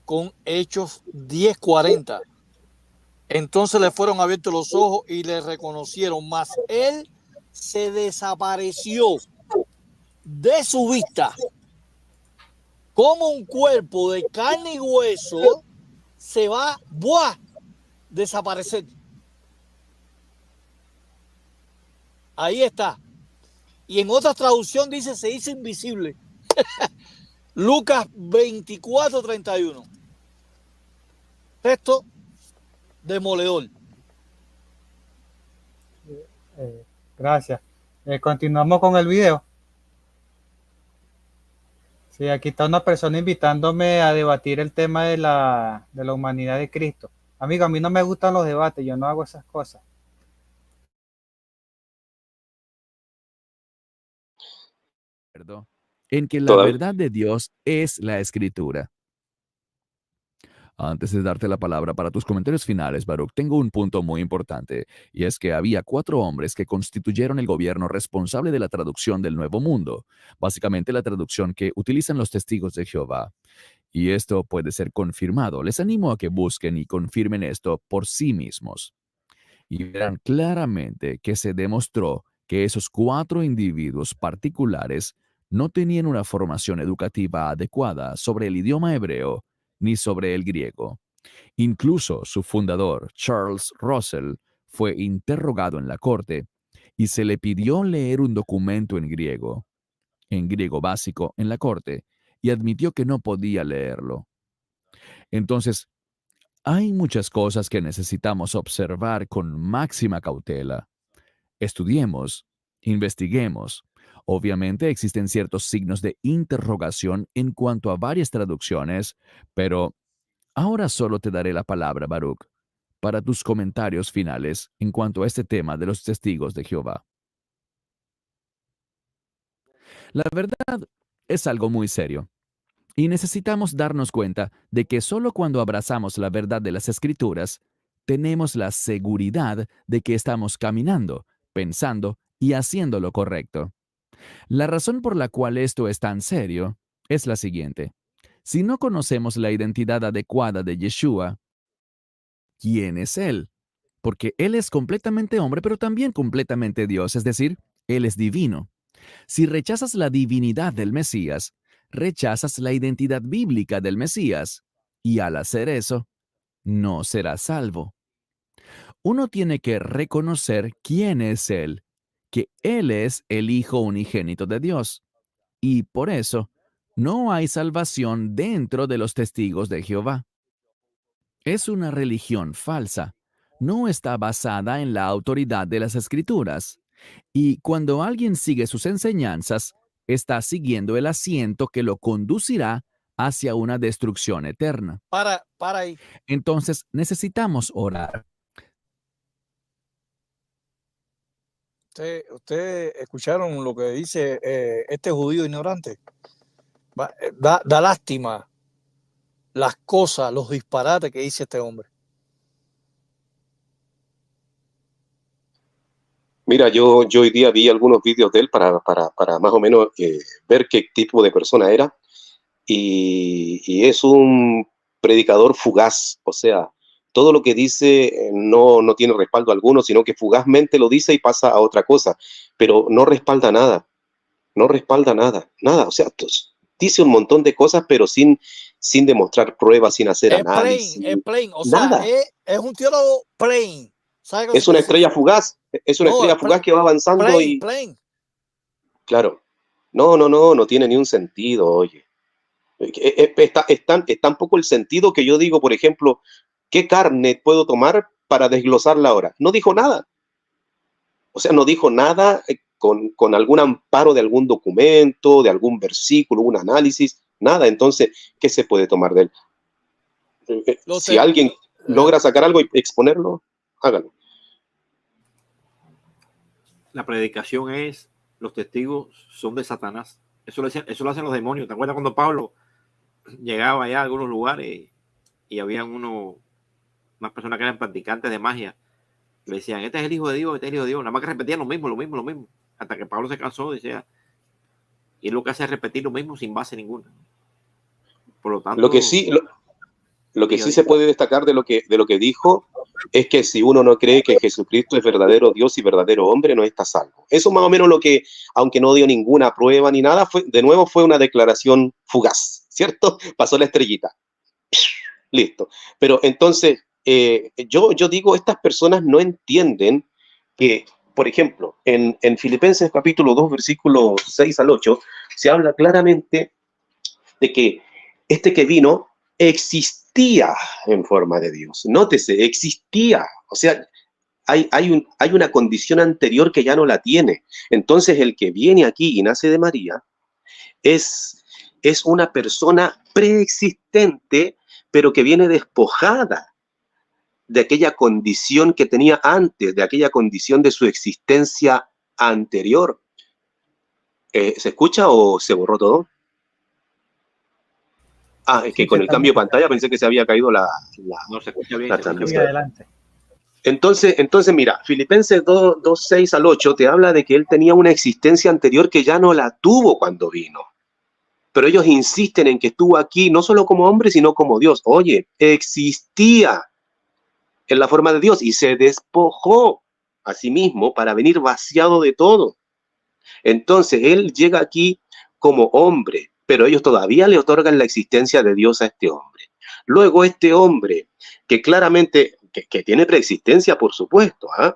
con Hechos 10:40. Entonces le fueron abiertos los ojos y le reconocieron, mas él se desapareció de su vista, como un cuerpo de carne y hueso se va a desaparecer. Ahí está. Y en otra traducción dice se hizo invisible. Lucas 24:31. Texto demoledor. Gracias. Continuamos con el video. Sí, aquí está una persona invitándome a debatir el tema de la humanidad de Cristo. Amigo, a mí no me gustan los debates, yo no hago esas cosas. En que la Todavía. verdad de Dios es la Escritura. Antes de darte la palabra para tus comentarios finales, Baruch, tengo un punto muy importante, y es que había 4 hombres que constituyeron el gobierno responsable de la traducción del Nuevo Mundo, básicamente la traducción que utilizan los testigos de Jehová. Y esto puede ser confirmado. Les animo a que busquen y confirmen esto por sí mismos. Y verán claramente que se demostró que esos 4 individuos particulares no tenían una formación educativa adecuada sobre el idioma hebreo ni sobre el griego. Incluso su fundador, Charles Russell, fue interrogado en la corte y se le pidió leer un documento en griego básico, en la corte, y admitió que no podía leerlo. Entonces, hay muchas cosas que necesitamos observar con máxima cautela. Estudiemos, investiguemos. Obviamente existen ciertos signos de interrogación en cuanto a varias traducciones, pero ahora solo te daré la palabra, Baruch, para tus comentarios finales en cuanto a este tema de los testigos de Jehová. La verdad es algo muy serio. Y necesitamos darnos cuenta de que solo cuando abrazamos la verdad de las Escrituras, tenemos la seguridad de que estamos caminando, pensando y haciendo lo correcto. La razón por la cual esto es tan serio es la siguiente. Si no conocemos la identidad adecuada de Yeshua, ¿quién es Él? Porque Él es completamente hombre, pero también completamente Dios, es decir, Él es divino. Si rechazas la divinidad del Mesías, rechazas la identidad bíblica del Mesías, y al hacer eso, no serás salvo. Uno tiene que reconocer quién es Él, que Él es el Hijo unigénito de Dios, y por eso no hay salvación dentro de los testigos de Jehová. Es una religión falsa, no está basada en la autoridad de las Escrituras. Y cuando alguien sigue sus enseñanzas, está siguiendo el asiento que lo conducirá hacia una destrucción eterna. Para ahí. Entonces, necesitamos orar. ¿Usted escucharon lo que dice este judío ignorante? Da lástima las cosas, los disparates que dice este hombre. Mira, yo hoy día vi algunos vídeos de él para más o menos ver qué tipo de persona era. Y es un predicador fugaz, o sea, todo lo que dice no tiene respaldo alguno, sino que fugazmente lo dice y pasa a otra cosa, pero no respalda nada, nada, o sea, dice un montón de cosas, pero sin demostrar pruebas, sin hacer análisis. Es plain, o nada. sea, es un teólogo plain. Es una estrella fugaz, fugaz que va avanzando plain. Claro, no tiene ni un sentido, oye. Es tan poco el sentido que yo digo, por ejemplo, ¿qué carne puedo tomar para desglosarla ahora? No dijo nada. O sea, no dijo nada con algún amparo de algún documento, de algún versículo, un análisis, nada. Entonces, ¿qué se puede tomar de él? Si alguien logra sacar algo y exponerlo, hágalo. La predicación es, los testigos son de Satanás. Eso lo hacen los demonios. ¿Te acuerdas cuando Pablo llegaba allá a algunos lugares y había unas personas que eran practicantes de magia? Le decían, este es el hijo de Dios, este es el hijo de Dios. Nada más que repetían lo mismo. Hasta que Pablo se cansó, decía, y lo que hace es repetir lo mismo sin base ninguna. Por lo tanto, lo que sí se puede destacar de lo que dijo es que si uno no cree que Jesucristo es verdadero Dios y verdadero hombre, no está salvo. Eso más o menos lo que, aunque no dio ninguna prueba ni nada, fue una declaración fugaz, ¿cierto? Pasó la estrellita. Listo. Pero entonces, yo digo, estas personas no entienden que, por ejemplo, en Filipenses capítulo 2, versículos 6 al 8, se habla claramente de que este que vino existía en forma de Dios. Nótese, existía. O sea, hay una condición anterior que ya no la tiene. Entonces el que viene aquí y nace de María es una persona preexistente, pero que viene despojada de aquella condición que tenía antes, de aquella condición de su existencia anterior. ¿Se escucha o se borró todo? Ah, es que con el cambio de pantalla pensé que se había caído No se escucha bien. la Se escucha transmisión. Adelante. Entonces, mira, Filipenses 2, 6 al 8 te habla de que él tenía una existencia anterior que ya no la tuvo cuando vino. Pero ellos insisten en que estuvo aquí no solo como hombre, sino como Dios. Oye, existía en la forma de Dios y se despojó a sí mismo para venir vaciado de todo. Entonces, él llega aquí como hombre, pero ellos todavía le otorgan la existencia de Dios a este hombre. Luego, este hombre, que claramente, que tiene preexistencia, por supuesto, ¿ah?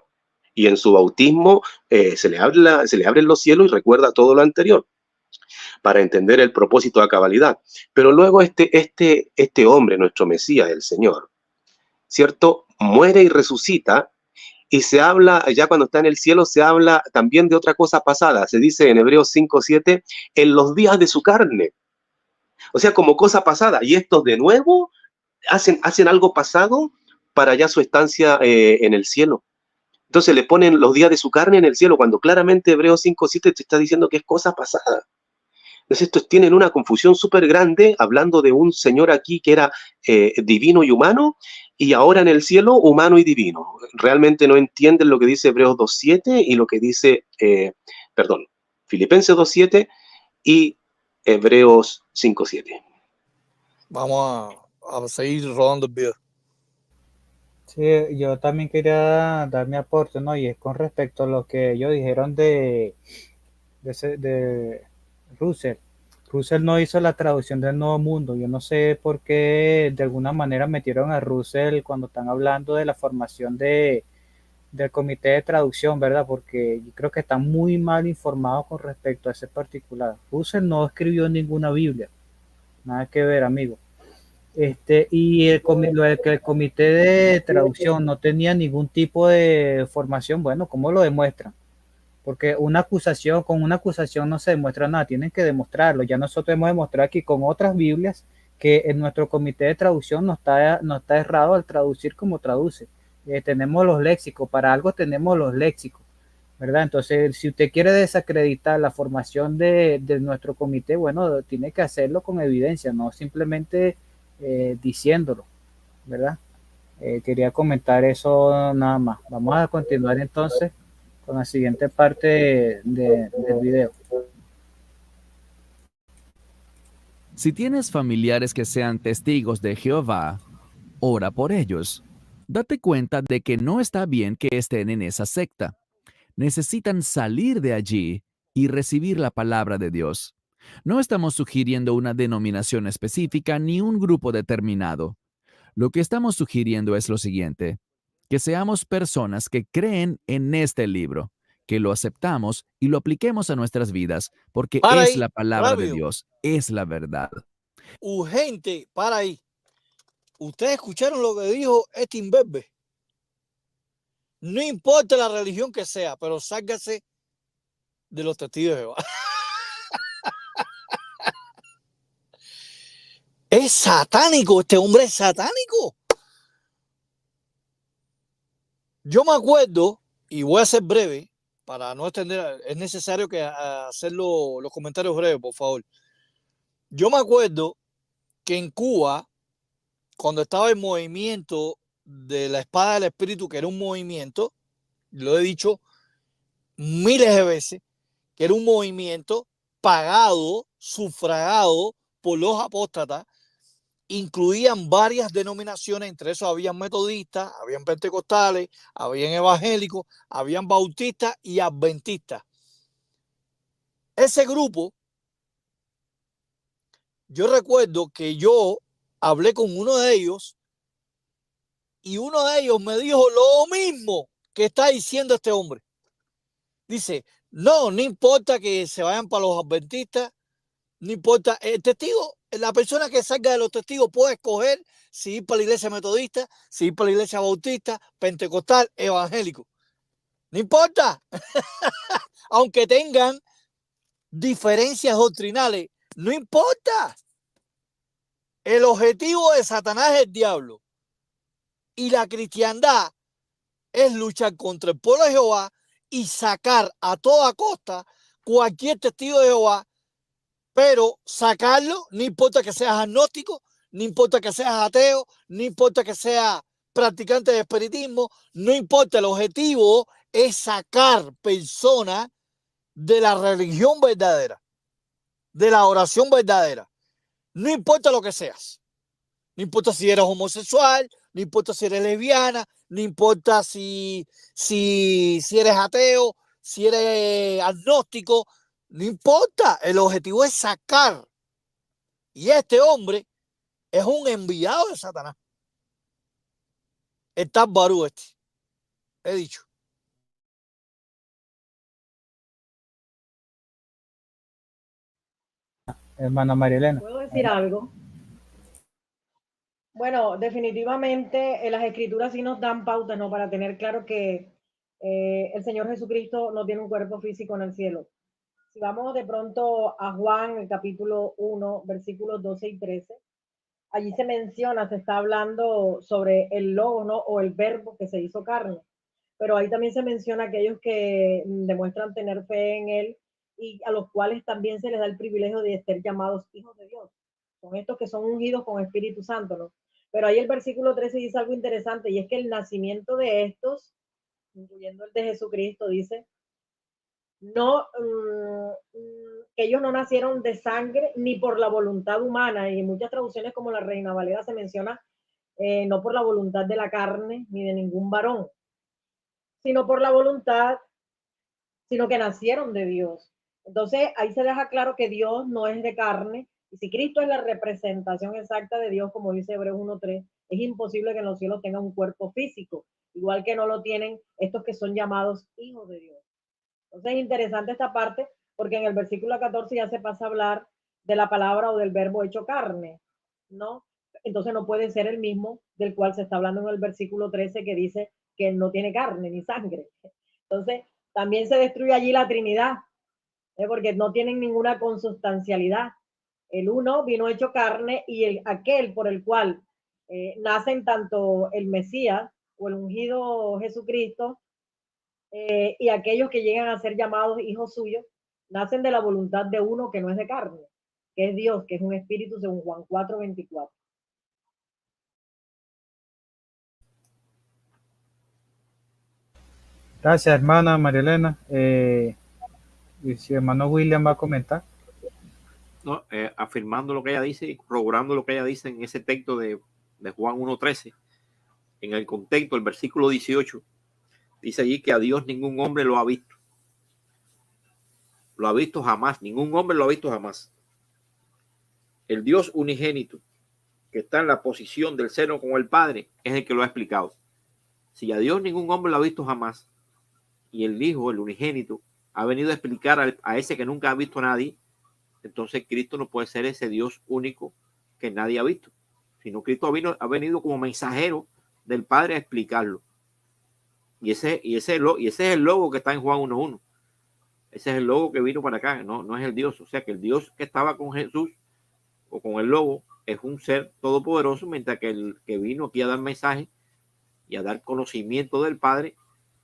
Y en su bautismo se le abren los cielos y recuerda todo lo anterior, para entender el propósito a cabalidad. Pero luego este hombre, nuestro Mesías, el Señor, ¿cierto? Muere y resucita, y se habla, ya cuando está en el cielo, se habla también de otra cosa pasada. Se dice en Hebreos 5:7, en los días de su carne. O sea, como cosa pasada. Y estos de nuevo hacen algo pasado para ya su estancia en el cielo. Entonces le ponen los días de su carne en el cielo, cuando claramente Hebreos 5:7 te está diciendo que es cosa pasada. Entonces estos tienen una confusión súper grande, hablando de un Señor aquí que era divino y humano, y ahora en el cielo humano y divino. Realmente no entienden lo que dice Hebreos 2:7 y lo que dice, Filipenses 2:7 y Hebreos 5:7. Vamos a seguir rodando el video. Sí, yo también quería dar mi aporte, ¿no? Y es con respecto a lo que ellos dijeron de Russell. Russell no hizo la traducción del Nuevo Mundo. Yo no sé por qué de alguna manera metieron a Russell cuando están hablando de la formación del comité de traducción, ¿verdad? Porque yo creo que están muy mal informados con respecto a ese particular. Russell no escribió ninguna Biblia. Nada que ver, amigo. Y el comité de traducción no tenía ningún tipo de formación. Bueno, ¿cómo lo demuestran? Porque con una acusación no se demuestra nada, tienen que demostrarlo. Ya nosotros hemos demostrado aquí con otras Biblias que en nuestro comité de traducción no está errado al traducir como traduce. Tenemos los léxicos, para algo tenemos los léxicos, ¿verdad? Entonces, si usted quiere desacreditar la formación de nuestro comité, bueno, tiene que hacerlo con evidencia, no simplemente diciéndolo, ¿verdad? Quería comentar eso nada más. Vamos a continuar entonces con la siguiente parte del video. Si tienes familiares que sean testigos de Jehová, ora por ellos. Date cuenta de que no está bien que estén en esa secta. Necesitan salir de allí y recibir la palabra de Dios. No estamos sugiriendo una denominación específica ni un grupo determinado. Lo que estamos sugiriendo es lo siguiente: que seamos personas que creen en este libro, que lo aceptamos y lo apliquemos a nuestras vidas, porque Para es ahí, la palabra de rápido. Dios, es la verdad. Urgente, para ahí. ¿Ustedes escucharon lo que dijo este imberbe? No importa la religión que sea, pero sálgase de los testigos de Jehová. Es satánico, este hombre es satánico. Yo me acuerdo, y voy a ser breve, para no extender, es necesario que hacer los comentarios breves, por favor. Yo me acuerdo que en Cuba, cuando estaba el movimiento de la espada del espíritu, que era un movimiento, lo he dicho miles de veces, que era un movimiento pagado, sufragado por los apóstatas, incluían varias denominaciones, entre eso habían metodistas, habían pentecostales, habían evangélicos, habían bautistas y adventistas. Ese grupo, yo recuerdo que yo hablé con uno de ellos y uno de ellos me dijo lo mismo que está diciendo este hombre. Dice, no importa que se vayan para los adventistas, no importa. El testigo la persona que salga de los testigos puede escoger si ir para la iglesia metodista, si ir para la iglesia bautista, pentecostal, evangélico. No importa. Aunque tengan diferencias doctrinales, no importa. El objetivo de Satanás es el diablo. Y la cristiandad es luchar contra el pueblo de Jehová y sacar a toda costa cualquier testigo de Jehová, pero sacarlo, no importa que seas agnóstico, no importa que seas ateo, no importa que seas practicante de espiritismo, no importa, el objetivo es sacar personas de la religión verdadera, de la oración verdadera. No importa lo que seas. No importa si eres homosexual, no importa si eres lesbiana, no importa si eres ateo, si eres agnóstico, no importa. El objetivo es sacar. Y este hombre es un enviado de Satanás. Está Barú este. He dicho. Hermana María Elena. ¿Puedo decir algo? Bueno, definitivamente las escrituras sí nos dan pautas, ¿no? Para tener claro que el Señor Jesucristo no tiene un cuerpo físico en el cielo. Si vamos de pronto a Juan, el capítulo 1, versículos 12 y 13, allí se menciona, se está hablando sobre el Logos, ¿no? O el verbo que se hizo carne. Pero ahí también se menciona aquellos que demuestran tener fe en Él y a los cuales también se les da el privilegio de ser llamados hijos de Dios. Son estos que son ungidos con Espíritu Santo, ¿no? Pero ahí el versículo 13 dice algo interesante y es que el nacimiento de estos, incluyendo el de Jesucristo, dice, no, que ellos no nacieron de sangre ni por la voluntad humana, y en muchas traducciones como la Reina Valera se menciona, no por la voluntad de la carne ni de ningún varón, sino por la voluntad, sino que nacieron de Dios. Entonces ahí se deja claro que Dios no es de carne, y si Cristo es la representación exacta de Dios, como dice Hebreos 1:3, es imposible que en los cielos tenga un cuerpo físico, igual que no lo tienen estos que son llamados hijos de Dios. Entonces es interesante esta parte, porque en el versículo 14 ya se pasa a hablar de la palabra o del verbo hecho carne, ¿no? Entonces no puede ser el mismo del cual se está hablando en el versículo 13, que dice que no tiene carne ni sangre. Entonces también se destruye allí la Trinidad, porque no tienen ninguna consustancialidad. El uno vino hecho carne y aquel por el cual nacen tanto el Mesías o el ungido Jesucristo, y aquellos que llegan a ser llamados hijos suyos, nacen de la voluntad de uno que no es de carne, que es Dios, que es un espíritu, según Juan 4:24. Gracias, hermana María Elena. Y si hermano William va a comentar. No, afirmando lo que ella dice y corroborando lo que ella dice en ese texto de Juan 1:13, en el contexto, el versículo 18, dice allí que a Dios ningún hombre lo ha visto. Lo ha visto jamás, ningún hombre lo ha visto jamás. El Dios unigénito, que está en la posición del seno con el Padre, es el que lo ha explicado. Si a Dios ningún hombre lo ha visto jamás, y el Hijo, el unigénito, ha venido a explicar a ese que nunca ha visto a nadie, entonces Cristo no puede ser ese Dios único que nadie ha visto, sino Cristo ha venido como mensajero del Padre a explicarlo. Y ese es el logo que está en Juan 1:1. Ese es el logo que vino para acá, no es el Dios. O sea que el Dios que estaba con Jesús o con el logo es un ser todopoderoso, mientras que el que vino aquí a dar mensaje y a dar conocimiento del Padre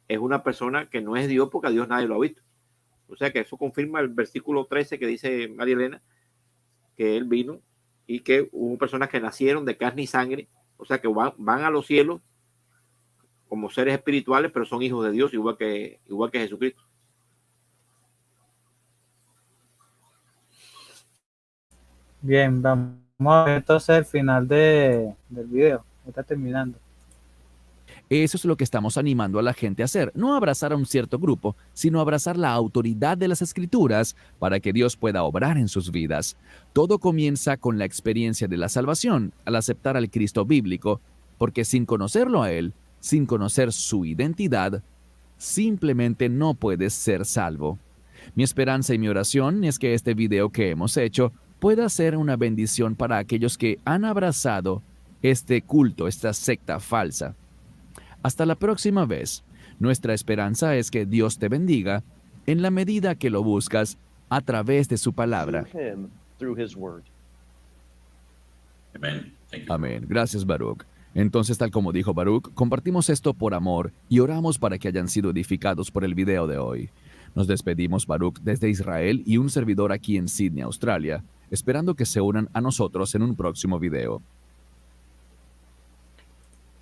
es una persona que no es Dios, porque a Dios nadie lo ha visto. O sea que eso confirma el versículo 13 que dice María Elena, que él vino y que hubo personas que nacieron de carne y sangre, o sea que van a los cielos como seres espirituales, pero son hijos de Dios, igual que Jesucristo. Bien, vamos a ver entonces el final del video. Está terminando. Eso es lo que estamos animando a la gente a hacer, no abrazar a un cierto grupo, sino abrazar la autoridad de las Escrituras para que Dios pueda obrar en sus vidas. Todo comienza con la experiencia de la salvación, al aceptar al Cristo bíblico, porque sin conocerlo a Él, sin conocer su identidad, simplemente no puedes ser salvo. Mi esperanza y mi oración es que este video que hemos hecho pueda ser una bendición para aquellos que han abrazado este culto, esta secta falsa. Hasta la próxima vez. Nuestra esperanza es que Dios te bendiga en la medida que lo buscas a través de su palabra. Amén. Gracias, Baruch. Entonces, tal como dijo Baruch, compartimos esto por amor y oramos para que hayan sido edificados por el video de hoy. Nos despedimos, Baruch, desde Israel y un servidor aquí en Sydney, Australia, esperando que se unan a nosotros en un próximo video.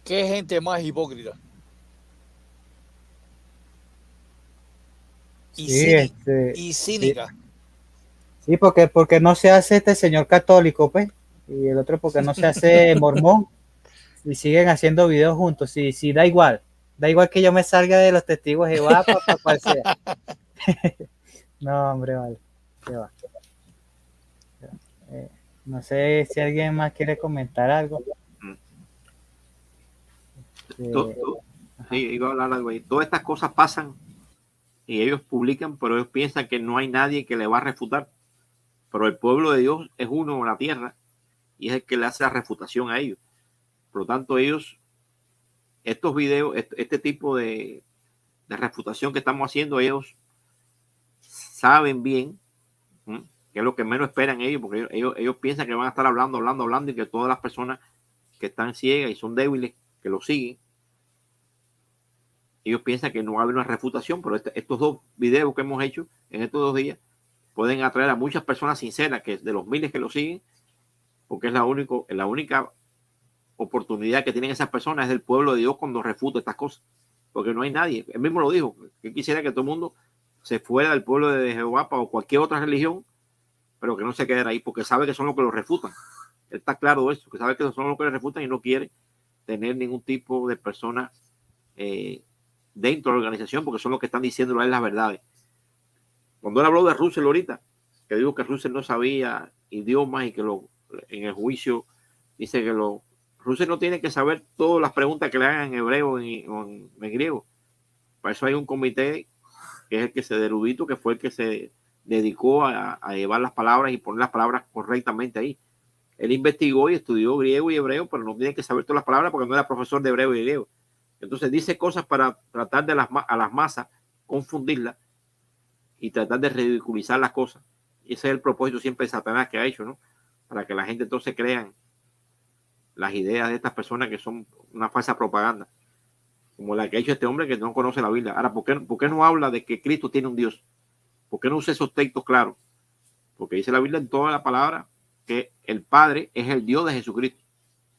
¿Qué gente más hipócrita? Y, Sí, y cínica. Sí, porque no se hace este señor católico, pues, y el otro porque no se hace mormón, y siguen haciendo videos juntos. Sí, da igual que yo me salga de los testigos de Jehová para cual sea. No, hombre, vale. ¿Qué va? No sé si alguien más quiere comentar algo. Sí, iba a hablar algo ahí. Todas estas cosas pasan y ellos publican, pero ellos piensan que no hay nadie que le va a refutar. Pero el pueblo de Dios es uno en la tierra y es el que le hace la refutación a ellos. Por lo tanto, ellos, estos videos, este tipo de refutación que estamos haciendo, ellos saben bien, que es lo que menos esperan ellos, porque ellos piensan que van a estar hablando y que todas las personas que están ciegas y son débiles, que lo siguen, ellos piensan que no va a haber una refutación, pero estos dos videos que hemos hecho en estos 2 días pueden atraer a muchas personas sinceras, que de los miles que lo siguen, porque es la única oportunidad que tienen esas personas es del pueblo de Dios cuando refuta estas cosas, porque no hay nadie. Él mismo lo dijo, que quisiera que todo el mundo se fuera del pueblo de Jehová o cualquier otra religión, pero que no se quedara ahí, porque sabe que son los que lo refutan. Él está claro de eso, que sabe que son los que lo refutan y no quiere tener ningún tipo de personas dentro de la organización, porque son los que están diciéndole a él las verdades. Cuando él habló de Russell ahorita, que dijo que Russell no sabía idiomas y que en el juicio dice que Russell no tiene que saber todas las preguntas que le hagan en hebreo o en griego. Para eso hay un comité que es el que se erudito, que fue el que se dedicó a llevar las palabras y poner las palabras correctamente ahí. Él investigó y estudió griego y hebreo, pero no tiene que saber todas las palabras porque no era profesor de hebreo y griego. Entonces dice cosas para tratar de a las masas confundirlas y tratar de ridiculizar las cosas. Y ese es el propósito siempre de Satanás que ha hecho, ¿no? Para que la gente entonces crean las ideas de estas personas que son una falsa propaganda, como la que ha hecho este hombre que no conoce la Biblia. Ahora, ¿por qué no habla de que Cristo tiene un Dios? ¿Por qué no usa esos textos claros? Porque dice la Biblia en toda la palabra que el Padre es el Dios de Jesucristo,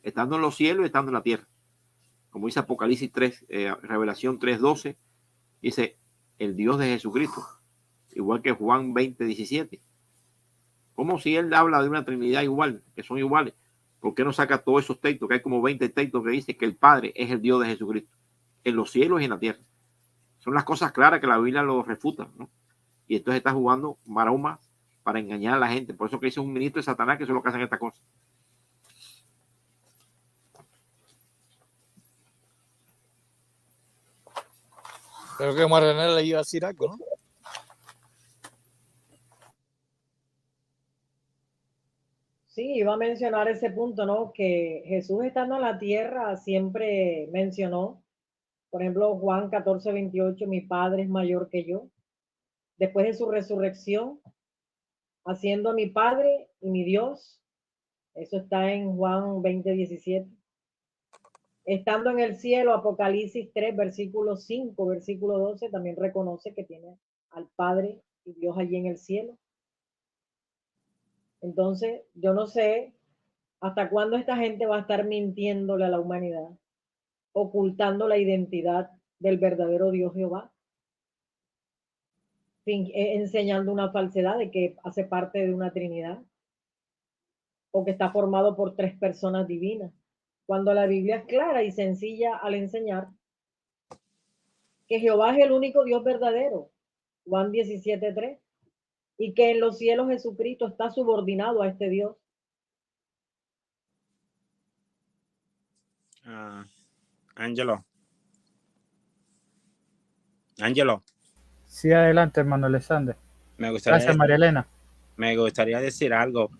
estando en los cielos y estando en la tierra. Como dice Apocalipsis 3, Revelación 3:12, dice el Dios de Jesucristo, igual que Juan 20:17. Como si él habla de una Trinidad igual, que son iguales. ¿Por qué no saca todos esos textos? Que hay como 20 textos que dice que el Padre es el Dios de Jesucristo, en los cielos y en la tierra. Son las cosas claras que la Biblia lo refuta, ¿no? Y entonces está jugando maroma para engañar a la gente. Por eso que dice un ministro de Satanás que eso es lo que hacen estas cosas. Creo que Marianela le iba a decir algo, ¿no? Sí, iba a mencionar ese punto, ¿no? Que Jesús estando en la tierra siempre mencionó, por ejemplo, Juan 14:28, mi Padre es mayor que yo. Después de su resurrección, haciendo a mi Padre y mi Dios, eso está en Juan 20:17. Estando en el cielo, Apocalipsis 3, versículo 5, versículo 12, también reconoce que tiene al Padre y Dios allí en el cielo. Entonces, yo no sé hasta cuándo esta gente va a estar mintiéndole a la humanidad, ocultando la identidad del verdadero Dios Jehová, enseñando una falsedad de que hace parte de una Trinidad o que está formado por 3 personas divinas, cuando la Biblia es clara y sencilla al enseñar que Jehová es el único Dios verdadero, Juan 17:3, y que en los cielos Jesucristo está subordinado a este Dios. Angelo. Sí, adelante, hermano Alexander. Me gustaría Gracias, María Elena. Me gustaría decir algo.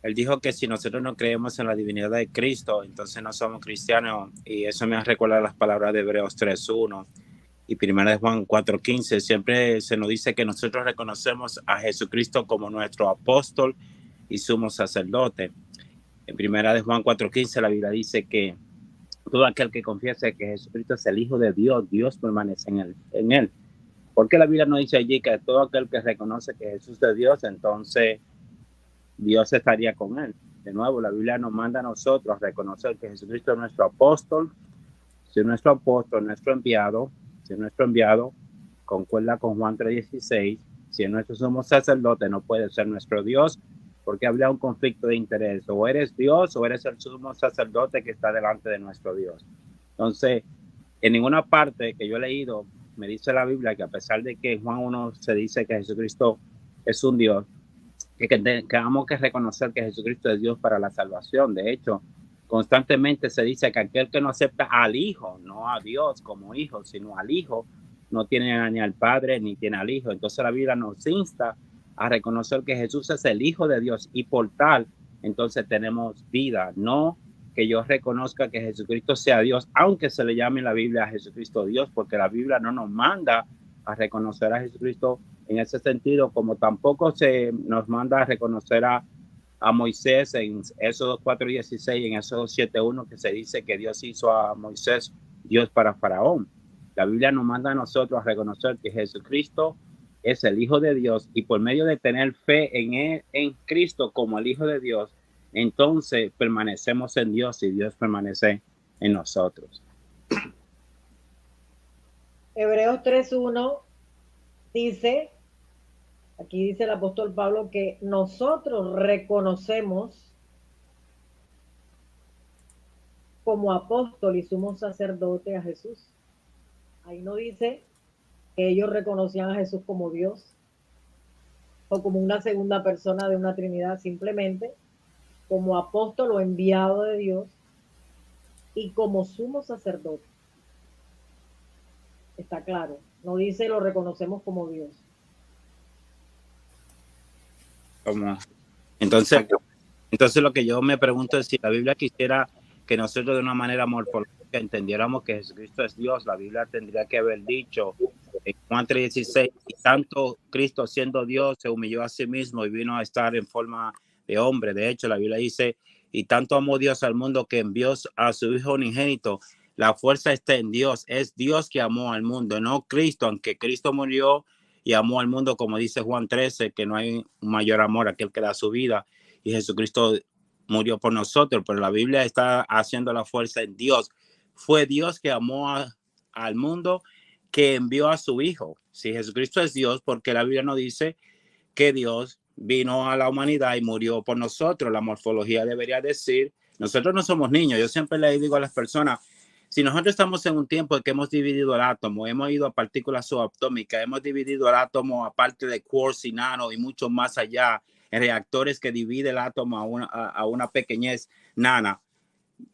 Él dijo que si nosotros no creemos en la divinidad de Cristo, entonces no somos cristianos. Y eso me recuerda las palabras de Hebreos 3:1 y 1 de Juan 4:15. Siempre se nos dice que nosotros reconocemos a Jesucristo como nuestro apóstol y sumo sacerdote. En 1 de Juan 4:15 la Biblia dice que todo aquel que confiese que Jesucristo es el Hijo de Dios, Dios permanece en él. Porque la Biblia no dice allí que todo aquel que reconoce que Jesús es Dios, entonces Dios estaría con él? De nuevo, la Biblia nos manda a nosotros a reconocer que Jesucristo es nuestro apóstol. Si es nuestro apóstol, nuestro enviado, si es nuestro enviado, concuerda con Juan 3:16, si es nuestro sumo sacerdote, no puede ser nuestro Dios, porque habría un conflicto de interés. O eres Dios o eres el sumo sacerdote que está delante de nuestro Dios. Entonces, en ninguna parte que yo he leído me dice la Biblia que a pesar de que en Juan 1 se dice que Jesucristo es un Dios, que tenemos que reconocer que Jesucristo es Dios para la salvación. De hecho, constantemente se dice que aquel que no acepta al Hijo, no a Dios como Hijo, sino al Hijo, no tiene ni al Padre ni tiene al Hijo. Entonces la Biblia nos insta a reconocer que Jesús es el Hijo de Dios y por tal, entonces tenemos vida. No que yo reconozca que Jesucristo sea Dios, aunque se le llame en la Biblia a Jesucristo Dios, porque la Biblia no nos manda a reconocer a Jesucristo en ese sentido, como tampoco se nos manda a reconocer a Moisés en Éxodo 4:16 y en Éxodo 7:1, que se dice que Dios hizo a Moisés Dios para Faraón. La Biblia nos manda a nosotros a reconocer que Jesucristo es el Hijo de Dios y por medio de tener fe en él, en Cristo como el Hijo de Dios, entonces permanecemos en Dios y Dios permanece en nosotros. Hebreos 3:1 dice, aquí dice el apóstol Pablo, que nosotros reconocemos como apóstol y sumo sacerdote a Jesús. Ahí no dice que ellos reconocían a Jesús como Dios o como una segunda persona de una Trinidad, simplemente como apóstol o enviado de Dios y como sumo sacerdote. Está claro, no dice lo reconocemos como Dios. Entonces lo que yo me pregunto es si la Biblia quisiera que nosotros de una manera morfológica entendiéramos que Jesucristo es Dios, la Biblia tendría que haber dicho en Juan 3:16, y tanto Cristo siendo Dios se humilló a sí mismo y vino a estar en forma de hombre. De hecho, la Biblia dice, y tanto amó Dios al mundo que envió a su Hijo unigénito. La fuerza está en Dios, es Dios que amó al mundo, no Cristo, aunque Cristo murió y amó al mundo, como dice Juan 13, que no hay un mayor amor aquel que da su vida, y Jesucristo murió por nosotros, pero la Biblia está haciendo la fuerza en Dios. Fue Dios que amó al mundo, que envió a su Hijo. Si Jesucristo es Dios, porque la Biblia no dice que Dios vino a la humanidad y murió por nosotros. La morfología debería decir, nosotros no somos niños. Yo siempre le digo a las personas, si nosotros estamos en un tiempo en que hemos dividido el átomo, hemos ido a partículas subatómicas, hemos dividido el átomo aparte de quarks y nano y mucho más allá, en reactores que divide el átomo a una pequeñez nana,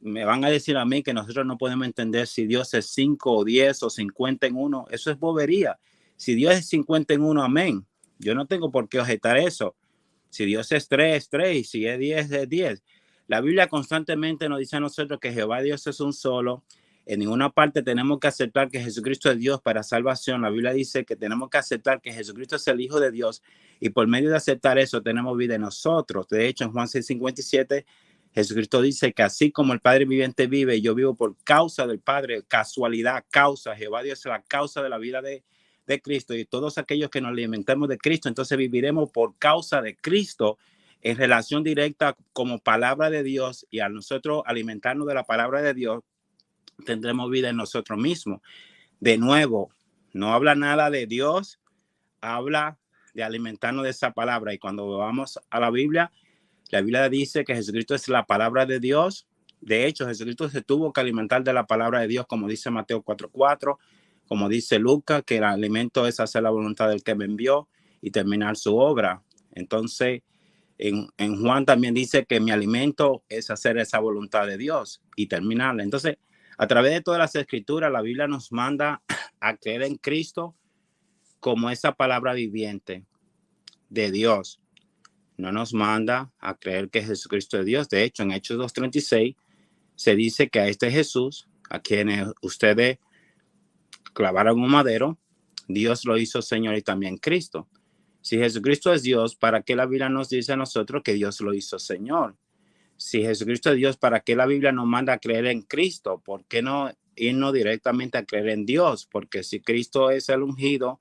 me van a decir a mí que nosotros no podemos entender si Dios es 5 o 10 o 50 en 1. Eso es bobería. Si Dios es 50 en 1, amén. Yo no tengo por qué objetar eso. Si Dios es 3, es 3. Y si es 10, es 10. La Biblia constantemente nos dice a nosotros que Jehová Dios es un solo. En ninguna parte tenemos que aceptar que Jesucristo es Dios para salvación. La Biblia dice que tenemos que aceptar que Jesucristo es el Hijo de Dios y por medio de aceptar eso tenemos vida en nosotros. De hecho, en Juan 6:57, Jesucristo dice que así como el Padre viviente vive, yo vivo por causa del Padre. Casualidad, causa. Jehová Dios es la causa de la vida de Cristo, y todos aquellos que nos alimentamos de Cristo, entonces viviremos por causa de Cristo en relación directa como palabra de Dios, y a nosotros alimentarnos de la palabra de Dios tendremos vida en nosotros mismos. De nuevo, no habla nada de Dios, habla de alimentarnos de esa palabra. Y cuando vamos a la Biblia dice que Jesucristo es la palabra de Dios. De hecho, Jesucristo se tuvo que alimentar de la palabra de Dios, como dice Mateo 4:4, como dice Lucas, que el alimento es hacer la voluntad del que me envió y terminar su obra. Entonces, en Juan también dice que mi alimento es hacer esa voluntad de Dios y terminarla. Entonces, a través de todas las escrituras, la Biblia nos manda a creer en Cristo como esa palabra viviente de Dios. no nos manda a creer que Jesucristo es Dios. De hecho, en Hechos 2:36 se dice que a este Jesús, a quienes ustedes clavaron un madero, Dios lo hizo Señor y también Cristo. Si Jesucristo es Dios, ¿para qué la Biblia nos dice a nosotros que Dios lo hizo Señor? Si Jesucristo es Dios, ¿para qué la Biblia nos manda a creer en Cristo? ¿Por qué no irnos directamente a creer en Dios? Porque si Cristo es el ungido,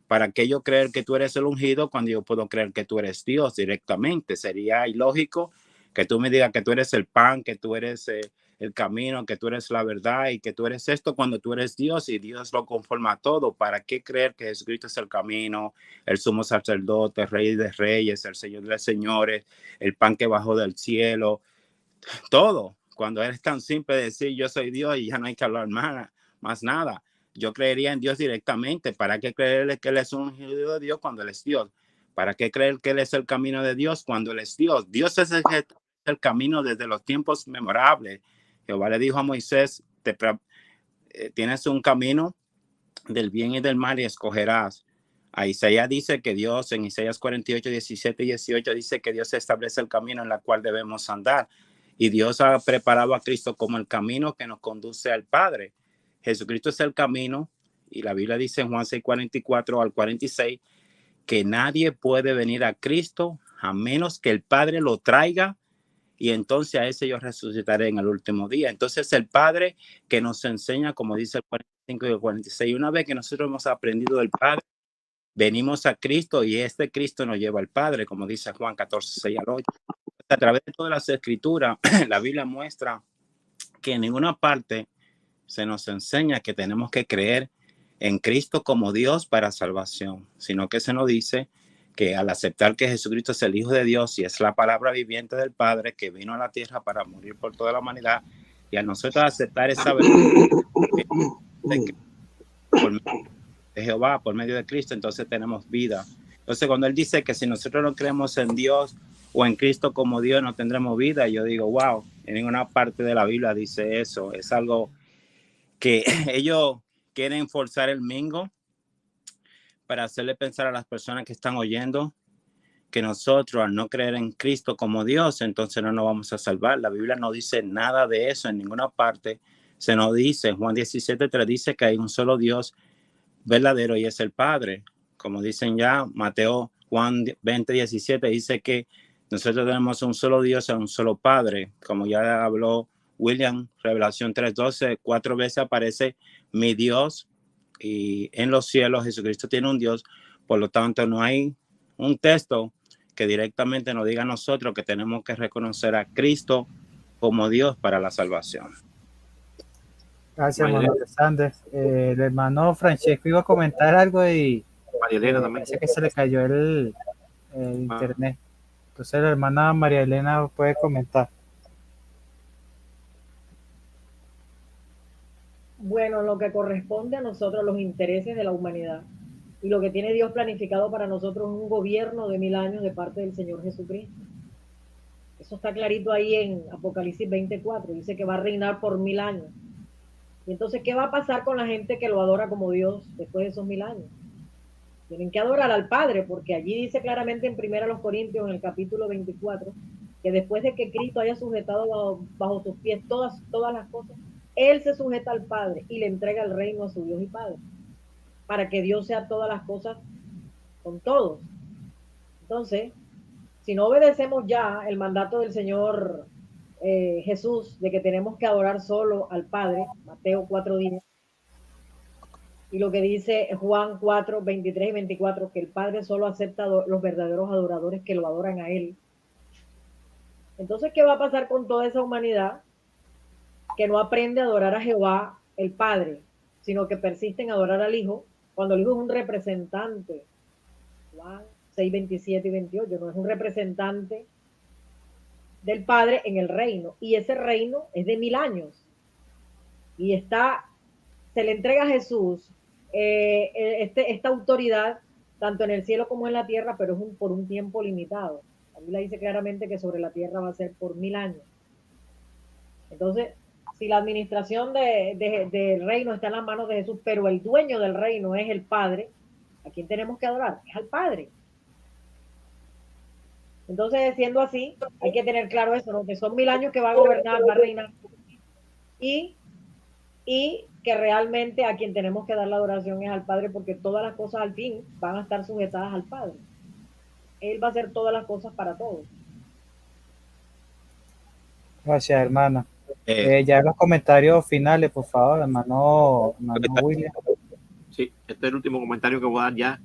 ¿para qué yo creer que tú eres el ungido cuando yo puedo creer que tú eres Dios directamente? Sería ilógico que tú me digas que tú eres el pan, que tú eres el camino, que tú eres la verdad y que tú eres esto cuando tú eres Dios y Dios lo conforma todo. ¿Para qué creer que Jesucristo es el camino, el sumo sacerdote, el rey de reyes, el señor de los señores, el pan que bajó del cielo? Todo. Cuando eres tan simple de decir yo soy Dios y ya no hay que hablar más nada. Yo creería en Dios directamente. ¿Para qué creerle que Él es un ungido de Dios cuando Él es Dios? ¿Para qué creer que Él es el camino de Dios cuando Él es Dios? Dios es el camino desde los tiempos memorables. Jehová le dijo a Moisés, tienes un camino del bien y del mal y escogerás. A Isaías dice que Dios, en Isaías 48, 17 y 18, dice que Dios establece el camino en el cual debemos andar. Y Dios ha preparado a Cristo como el camino que nos conduce al Padre. Jesucristo es el camino y la Biblia dice en Juan 6, 44 al 46 que nadie puede venir a Cristo a menos que el Padre lo traiga y entonces a ese yo resucitaré en el último día. Entonces el Padre que nos enseña, como dice el 45 y el 46, una vez que nosotros hemos aprendido del Padre, venimos a Cristo y este Cristo nos lleva al Padre, como dice Juan 14, 6 al 8. A través de todas las escrituras, la Biblia muestra que en ninguna parte se nos enseña que tenemos que creer en Cristo como Dios para salvación, sino que se nos dice que al aceptar que Jesucristo es el Hijo de Dios y es la palabra viviente del Padre que vino a la tierra para morir por toda la humanidad, y a nosotros aceptar esa verdad por medio de Jehová, por medio de Cristo, entonces tenemos vida. Entonces cuando Él dice que si nosotros no creemos en Dios o en Cristo como Dios no tendremos vida, yo digo, wow, en ninguna parte de la Biblia dice eso. Es algo que ellos quieren forzar el mingo para hacerle pensar a las personas que están oyendo que nosotros al no creer en Cristo como Dios, entonces no nos vamos a salvar. La Biblia no dice nada de eso en ninguna parte. Se nos dice, Juan 17:3 dice que hay un solo Dios verdadero y es el Padre. Como dicen ya, Mateo, Juan 20:17 dice que nosotros tenemos un solo Dios y un solo Padre. Como ya habló William, Revelación 3:12, 4 veces aparece mi Dios y en los cielos Jesucristo tiene un Dios. Por lo tanto, no hay un texto que directamente nos diga a nosotros que tenemos que reconocer a Cristo como Dios para la salvación. Gracias, hermano Sanders. El hermano Francesco iba a comentar algo y María Elena también. parece que se le cayó el internet. Entonces la hermana María Elena puede comentar. Bueno, lo que corresponde a nosotros, los intereses de la humanidad y lo que tiene Dios planificado para nosotros es un gobierno de 1000 años de parte del Señor Jesucristo. Eso está clarito ahí en Apocalipsis 24, dice que va a reinar por 1000 años. Y entonces, ¿qué va a pasar con la gente que lo adora como Dios después de esos 1000 años? Tienen que adorar al Padre, porque allí dice claramente en 1 Corintios, en el capítulo 24, que después de que Cristo haya sujetado bajo sus pies todas las cosas, Él se sujeta al Padre y le entrega el reino a su Dios y Padre, para que Dios sea todas las cosas con todos. Entonces, si no obedecemos ya el mandato del Señor Jesús de que tenemos que adorar solo al Padre, Mateo 4:10, y lo que dice Juan 4, 23 y 24, que el Padre solo acepta los verdaderos adoradores que lo adoran a Él. Entonces, ¿qué va a pasar con toda esa humanidad que no aprende a adorar a Jehová, el Padre, sino que persiste en adorar al Hijo, cuando el Hijo es un representante? Juan 6, 27 y 28, no es un representante del Padre en el reino, y ese reino es de 1000 años, y se le entrega a Jesús esta autoridad, tanto en el cielo como en la tierra, pero es por un tiempo limitado. La Biblia dice claramente que sobre la tierra va a ser por 1000 años. Entonces, si la administración del reino está en las manos de Jesús, pero el dueño del reino es el Padre, ¿a quién tenemos que adorar? Es al Padre. Entonces, siendo así, hay que tener claro eso, ¿no? Que son 1000 años que va a gobernar, va a reinar. Y que realmente a quien tenemos que dar la adoración es al Padre, porque todas las cosas al fin van a estar sujetadas al Padre. Él va a hacer todas las cosas para todos. Gracias, hermana. Ya los comentarios finales, por favor, hermano William. Sí, este es el último comentario que voy a dar ya.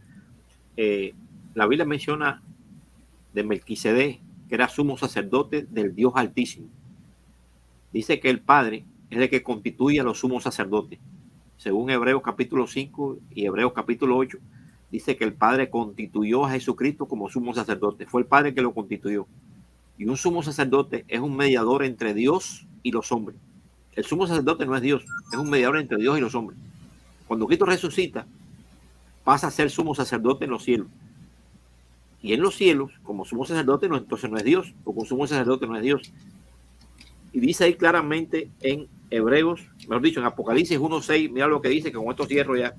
La Biblia menciona de Melquisedec, que era sumo sacerdote del Dios Altísimo. Dice que el Padre es el que constituye a los sumos sacerdotes. Según Hebreos capítulo 5 y Hebreos capítulo 8, dice que el Padre constituyó a Jesucristo como sumo sacerdote. Fue el Padre que lo constituyó. Y un sumo sacerdote es un mediador entre Dios y los hombres. El sumo sacerdote no es Dios, es un mediador entre Dios y los hombres. Cuando Cristo resucita, pasa a ser sumo sacerdote en los cielos. Y en los cielos, como sumo sacerdote, no, entonces no es Dios, porque un sumo sacerdote no es Dios. Y dice ahí claramente en Hebreos, mejor dicho, en Apocalipsis 1.6, mira lo que dice, que con esto cierro ya.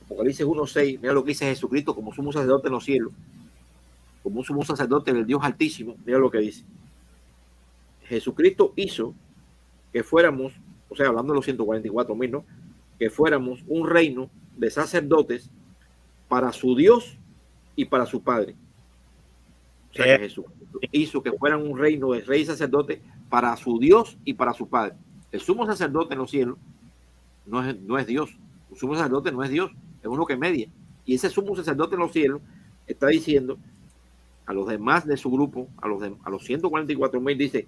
Apocalipsis 1.6, mira lo que dice Jesucristo como sumo sacerdote en los cielos, como un sumo sacerdote del Dios Altísimo. Mira lo que dice. Jesucristo hizo que fuéramos, o sea, hablando de los 144,000, ¿no? Que fuéramos un reino de sacerdotes para su Dios y para su Padre. O sea, que Jesús hizo que fueran un reino de rey y sacerdote para su Dios y para su Padre. El sumo sacerdote en los cielos no es Dios. El sumo sacerdote no es Dios, es uno que media. Y ese sumo sacerdote en los cielos está diciendo a los demás de su grupo, a los 144,000, dice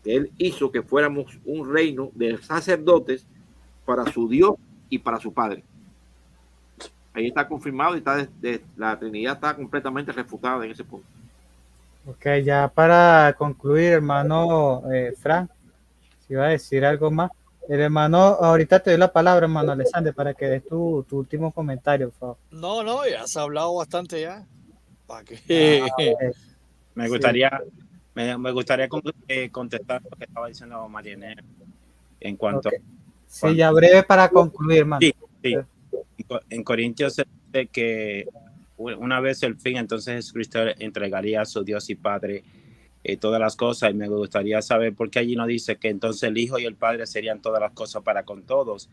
que él hizo que fuéramos un reino de sacerdotes para su Dios y para su Padre. Ahí está confirmado y está la Trinidad está completamente refutada en ese punto. Ok, ya para concluir, hermano Frank, si va a decir algo más. El hermano, ahorita te doy la palabra, hermano Alexander, para que des tu último comentario, por favor. No, ya se ha hablado bastante ya. ¿Para qué? Okay. Me gustaría, me gustaría contestar lo que estaba diciendo Marianela en cuanto okay. Sí, ya breve para concluir, hermano. Sí. En Corintios se dice que una vez el fin, entonces Jesucristo entregaría a su Dios y Padre todas las cosas, y me gustaría saber por qué allí no dice que entonces el Hijo y el Padre serían todas las cosas para con todos.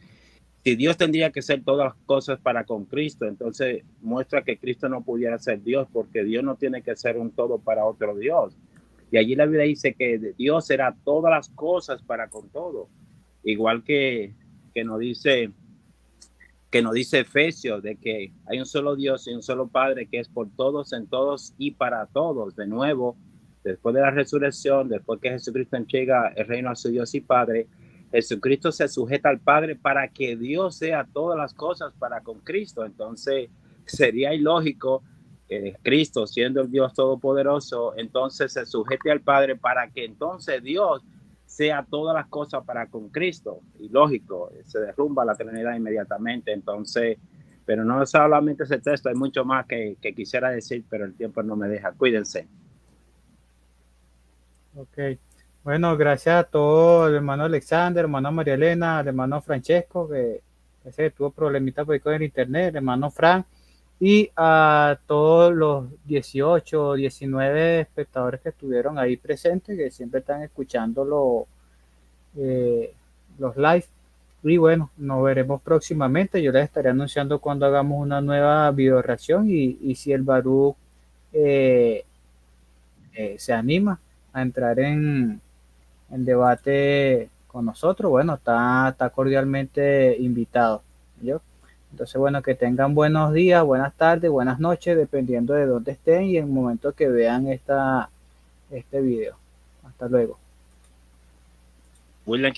Si Dios tendría que ser todas las cosas para con Cristo, entonces muestra que Cristo no pudiera ser Dios, porque Dios no tiene que ser un todo para otro Dios. Y allí la Biblia dice que Dios será todas las cosas para con todo. Igual que nos dice Efesios, de que hay un solo Dios y un solo Padre que es por todos, en todos y para todos. De nuevo, después de la resurrección, después que Jesucristo entrega el reino a su Dios y Padre, Jesucristo se sujeta al Padre para que Dios sea todas las cosas para con Cristo. Entonces sería ilógico que Cristo, siendo el Dios todopoderoso, entonces se sujete al Padre para que entonces Dios sea todas las cosas para con Cristo. Ilógico, se derrumba la Trinidad inmediatamente. Entonces, pero no solamente ese texto, hay mucho más que quisiera decir, pero el tiempo no me deja. Cuídense. Ok, bueno, gracias a todos, el hermano Alexander, hermano María Elena, el hermano Francesco, que ese tuvo problemitas con el internet, el hermano Frank, y a todos los 18 o 19 espectadores que estuvieron ahí presentes, que siempre están escuchando los live. Y bueno, nos veremos próximamente. Yo les estaré anunciando cuando hagamos una nueva video reacción y si el Baruch se anima a entrar en debate con nosotros, bueno, está cordialmente invitado. ¿yo? Entonces, bueno, que tengan buenos días, buenas tardes, buenas noches, dependiendo de dónde estén y en el momento que vean este video. Hasta luego. William,